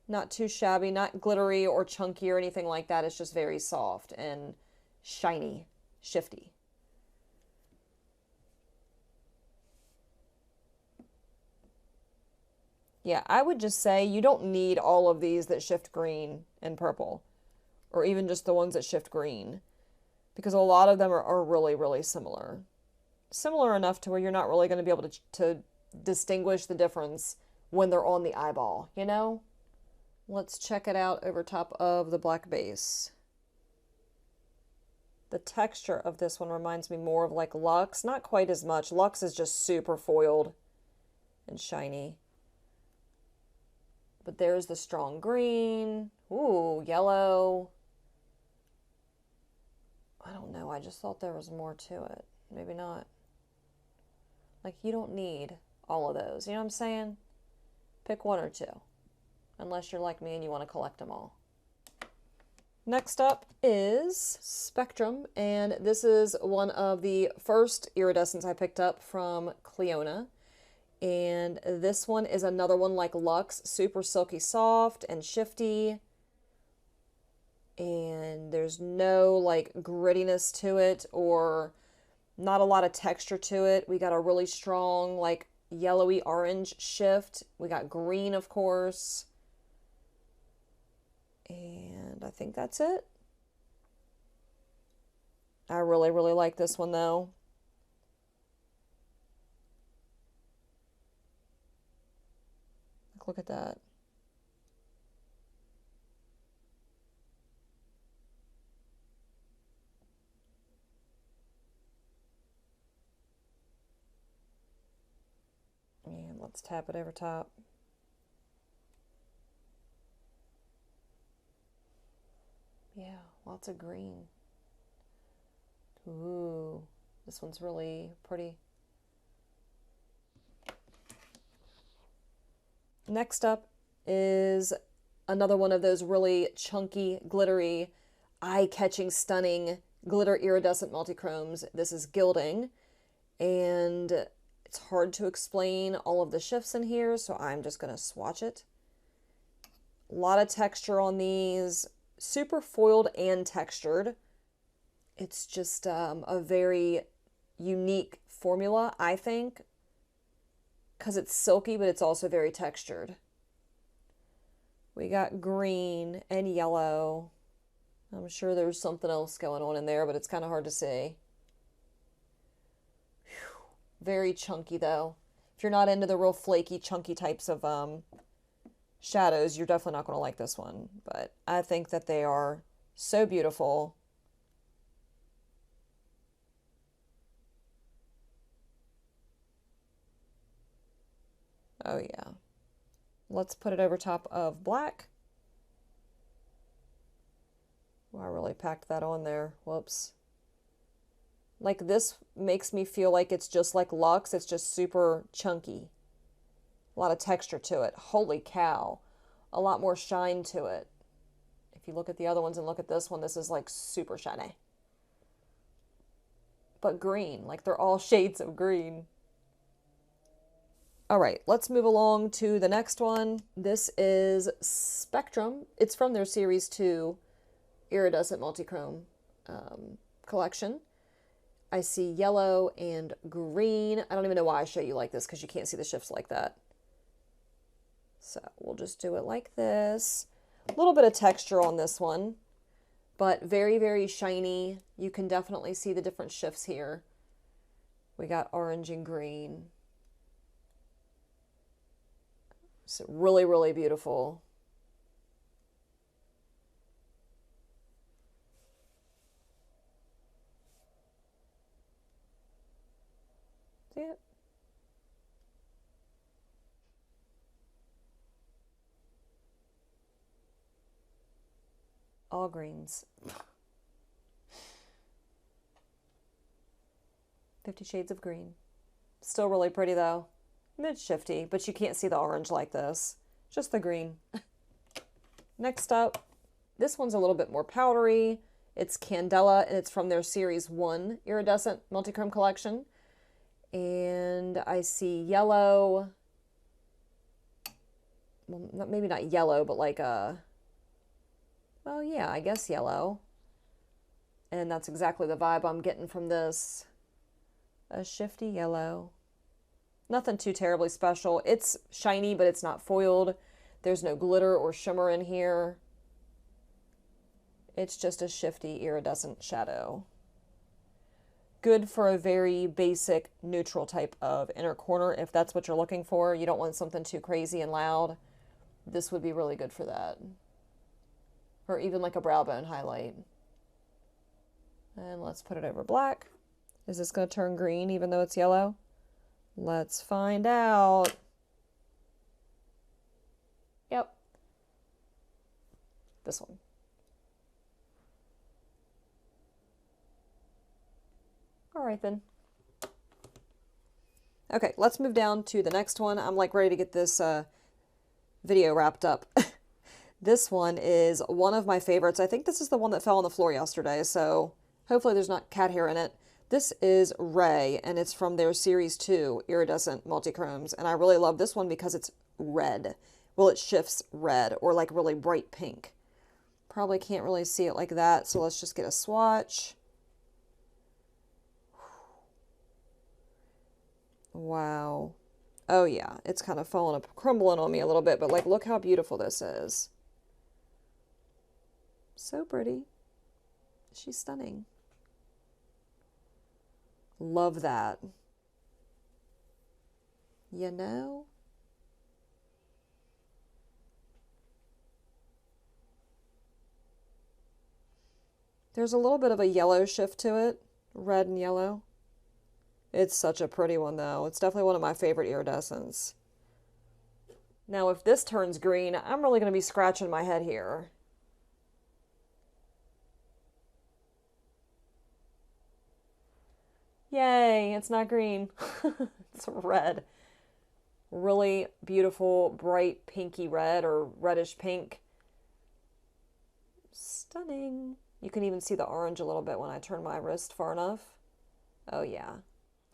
Not too shabby, not glittery or chunky or anything like that. It's just very soft and shiny, shifty. Yeah, I would just say you don't need all of these that shift green and purple, or even just the ones that shift green, because a lot of them are really, really similar. Similar enough to where you're not really going to be able to distinguish the difference when they're on the eyeball, you know? Let's check it out over top of the black base. The texture of this one reminds me more of like Luxe, not quite as much. Luxe is just super foiled and shiny. But there's the strong green. Ooh, yellow. I don't know. I just thought there was more to it. Maybe not. Like, you don't need all of those. You know what I'm saying? Pick one or two. Unless you're like me and you want to collect them all. Next up is Spectrum. And this is one of the first iridescents I picked up from Clionadh. And this one is another one like Luxe, super silky soft and shifty. And there's no like grittiness to it or not a lot of texture to it. We got a really strong like yellowy orange shift. We got green, of course. And I think that's it. I really, really like this one though. Look at that. And let's tap it over top. Yeah, lots of green. Ooh, this one's really pretty. Next up is another one of those really chunky, glittery, eye-catching, stunning glitter iridescent multichromes. This is Gilding, and it's hard to explain all of the shifts in here, so I'm just going to swatch it. A lot of texture on these, super foiled and textured. It's just a very unique formula, I think, because it's silky, but it's also very textured. We got green and yellow. I'm sure there's something else going on in there, but it's kind of hard to see. Whew. Very chunky, though. If you're not into the real flaky, chunky types of shadows, you're definitely not going to like this one. But I think that they are so beautiful. Oh yeah. Let's put it over top of black. Well, I really packed that on there. Whoops. Like this makes me feel like it's just like Luxe. It's just super chunky. A lot of texture to it. Holy cow. A lot more shine to it. If you look at the other ones and look at this one, this is like super shiny. But green, like they're all shades of green. All right, let's move along to the next one. This is Spectrum. It's from their Series 2 Iridescent Multichrome collection. I see yellow and green. I don't even know why I show you like this because you can't see the shifts like that. So we'll just do it like this. A little bit of texture on this one, but very, very shiny. You can definitely see the different shifts here. We got orange and green. It's really, really beautiful. See it? All greens. 50 Shades of Green. Still really pretty though. It's shifty, but you can't see the orange like this. Just the green. Next up, this one's a little bit more powdery. It's Candela, and it's from their Series 1 Iridescent Multichrome collection. And I see yellow. Well, maybe not yellow, but like a... Well, yeah, I guess yellow. And that's exactly the vibe I'm getting from this. A shifty yellow. Nothing too terribly special. It's shiny, but it's not foiled. There's no glitter or shimmer in here. It's just a shifty iridescent shadow. Good for a very basic neutral type of inner corner if that's what you're looking for. You don't want something too crazy and loud. This would be really good for that. Or even like a brow bone highlight. And let's put it over black. Is this going to turn green even though it's yellow? Let's find out. Yep. This one. All right then. Okay, let's move down to the next one. I'm like ready to get this video wrapped up. This one is one of my favorites. I think this is the one that fell on the floor yesterday, so hopefully there's not cat hair in it. This is Ray, and it's from their Series 2 Iridescent Multichromes, and I really love this one because it's red. Well, it shifts red, or like really bright pink. Probably can't really see it like that, so let's just get a swatch. Wow. Oh yeah, it's kind of falling up, crumbling on me a little bit, but like look how beautiful this is. So pretty. She's stunning. Love that. You know? There's a little bit of a yellow shift to it. Red and yellow. It's such a pretty one though. It's definitely one of my favorite iridescents. Now if this turns green, I'm really going to be scratching my head here. Yay, it's not green. It's red. Really beautiful, bright pinky red or reddish pink. Stunning. You can even see the orange a little bit when I turn my wrist far enough. Oh yeah.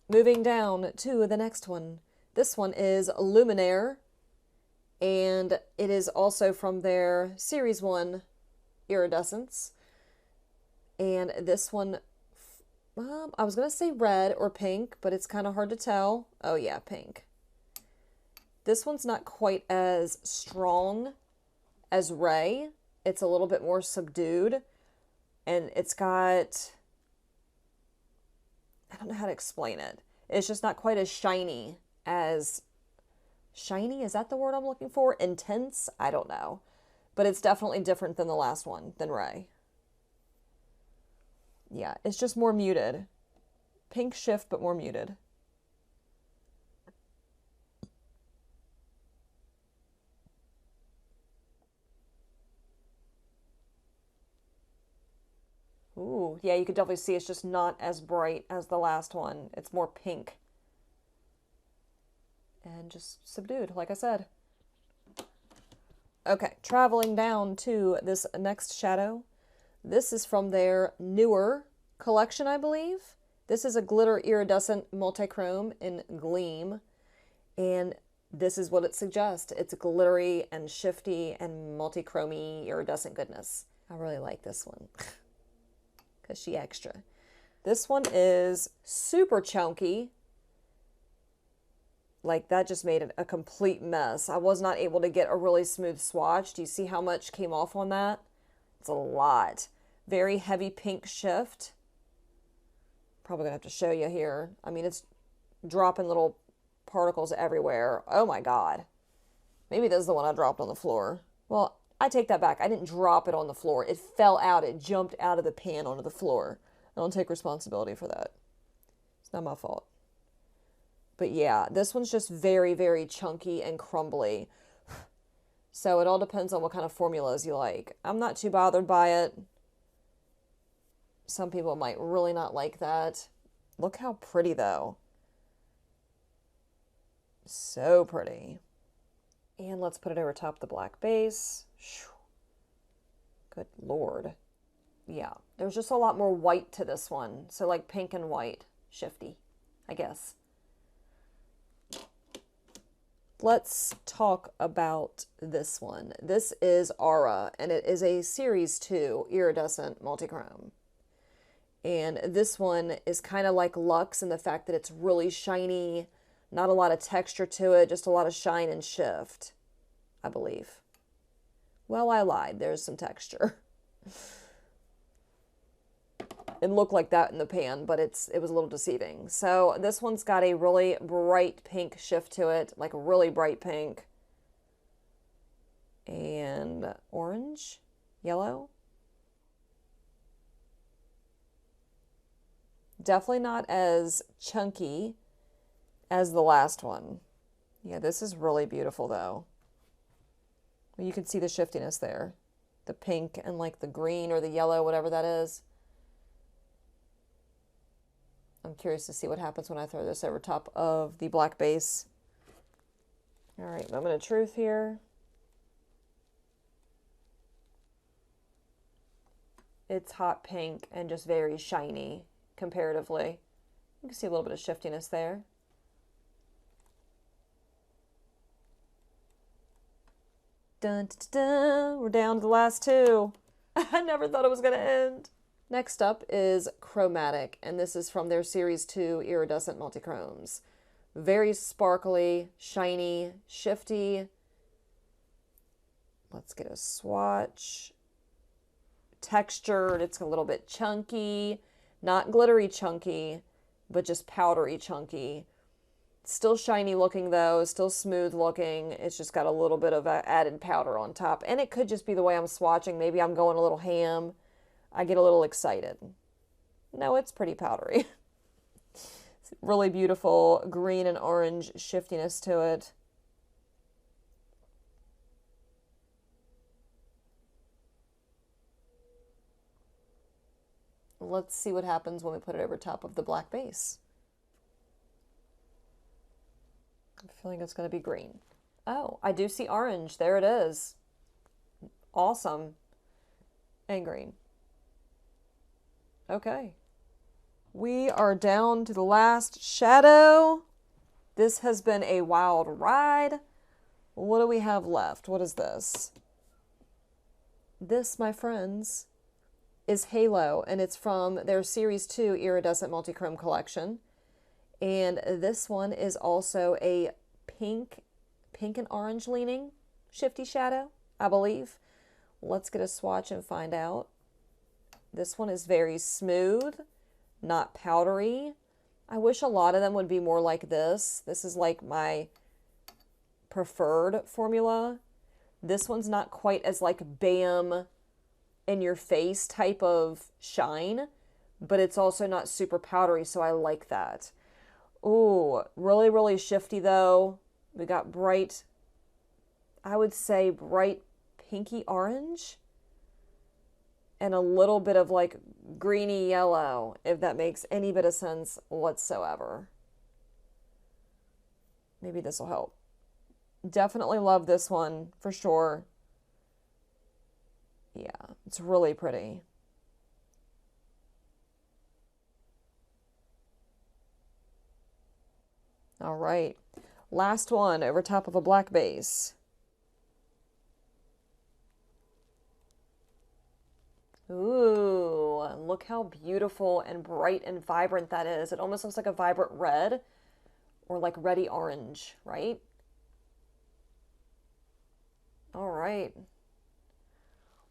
Moving down to the next one. This one is Luminaire, and it is also from their Series 1 Iridescence. And this one, I was going to say red or pink, but it's kind of hard to tell. Oh yeah, pink. This one's not quite as strong as Ray. It's a little bit more subdued, and it's got... I don't know how to explain it. It's just not quite as shiny as... Shiny? Is that the word I'm looking for? Intense? I don't know. But it's definitely different than the last one, than Ray. Yeah, it's just more muted. Pink shift, but more muted. Ooh, yeah, you could definitely see it's just not as bright as the last one. It's more pink. And just subdued, like I said. Okay, traveling down to this next shadow. This is from their newer collection, I believe. This is a glitter iridescent multichrome in Gleam. And this is what it suggests. It's glittery and shifty and multichromy iridescent goodness. I really like this one because she extra. This one is super chunky. Like, that just made it a complete mess. I was not able to get a really smooth swatch. Do you see how much came off on that? It's a lot. Very heavy pink shift. Probably gonna have to show you here. I mean, it's dropping little particles everywhere. Oh my God. Maybe this is the one I dropped on the floor. Well, I take that back. I didn't drop it on the floor. It fell out. It jumped out of the pan onto the floor. I don't take responsibility for that. It's not my fault. But yeah, this one's just very, very chunky and crumbly. So it all depends on what kind of formulas you like. I'm not too bothered by it. Some people might really not like that. Look how pretty though. So pretty. And let's put it over top of the black base. Good Lord. Yeah, there's just a lot more white to this one. So like pink and white. Shifty, I guess. Let's talk about this one. This is Aura, and it is a Series 2 iridescent multichrome. And this one is kind of like Luxe in the fact that it's really shiny, not a lot of texture to it, just a lot of shine and shift, I believe. Well, I lied. There's some texture. It looked like that in the pan, but it was a little deceiving. So this one's got a really bright pink shift to it, like a really bright pink. And orange, yellow. Definitely not as chunky as the last one. Yeah, this is really beautiful though. You can see the shiftiness there. The pink and like the green or the yellow, whatever that is. I'm curious to see what happens when I throw this over top of the black base. All right, moment of truth here. It's hot pink and just very shiny comparatively. You can see a little bit of shiftiness there. Dun, dun, dun. We're down to the last two. I never thought it was going to end. Next up is Chromatic, and this is from their Series 2 Iridescent Multichromes. Very sparkly, shiny, shifty. Let's get a swatch. Textured, it's a little bit chunky. Not glittery chunky, but just powdery chunky. Still shiny looking though, still smooth looking. It's just got a little bit of added powder on top. And it could just be the way I'm swatching. Maybe I'm going a little ham. I get a little excited. No, it's pretty powdery. Really beautiful green and orange shiftiness to it. Let's see what happens when we put it over top of the black base. I'm feeling it's going to be green. Oh, I do see orange. There it is. Awesome. And green. Okay. We are down to the last shadow. This has been a wild ride. What do we have left? What is this? This, my friends, is Halo, and it's from their Series 2 Iridescent Multichrome collection. And this one is also a pink and orange leaning shifty shadow, I believe. Let's get a swatch and find out. This one is very smooth, not powdery. I wish a lot of them would be more like this. This is like my preferred formula. This one's not quite as like bam in your face type of shine, but it's also not super powdery, so I like that. Ooh, really, really shifty though. We got bright, I would say bright pinky orange. and a little bit of like greeny yellow, if that makes any bit of sense whatsoever. Maybe this will help. Definitely love this one for sure. Yeah, it's really pretty. All right, last one over top of a black base. Ooh, look how beautiful and bright and vibrant that is. It almost looks like a vibrant red or like reddy orange, right? All right.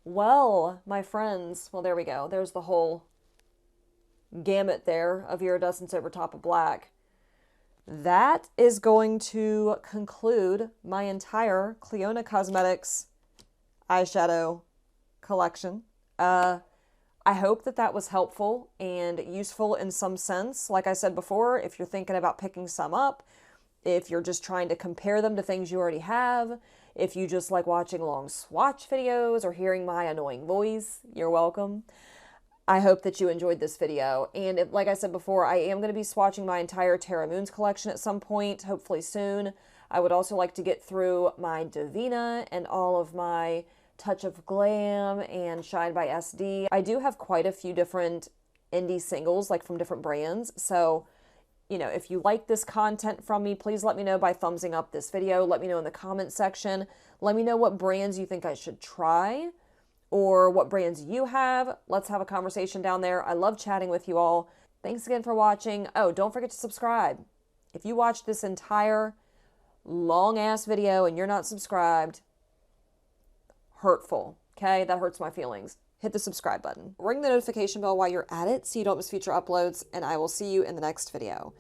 Well, my friends, well, there we go. There's the whole gamut there of iridescence over top of black. That is going to conclude my entire Clionadh Cosmetics eyeshadow collection. I hope that that was helpful and useful in some sense. Like I said before, if you're thinking about picking some up, if you're just trying to compare them to things you already have, if you just like watching long swatch videos or hearing my annoying voice, you're welcome. I hope that you enjoyed this video. And if, like I said before, I am going to be swatching my entire Terra Moons collection at some point, hopefully soon. I would also like to get through my Divina and all of my Touch of Glam and Shine by SD. I do have quite a few different indie singles, like from different brands. So, you know, if you like this content from me, please let me know by thumbsing up this video. Let me know in the comment section. Let me know what brands you think I should try or what brands you have. Let's have a conversation down there. I love chatting with you all. Thanks again for watching. Oh, don't forget to subscribe. If you watched this entire long-ass video and you're not subscribed, hurtful, okay? That hurts my feelings. Hit the subscribe button. Ring the notification bell while you're at it so you don't miss future uploads, and I will see you in the next video.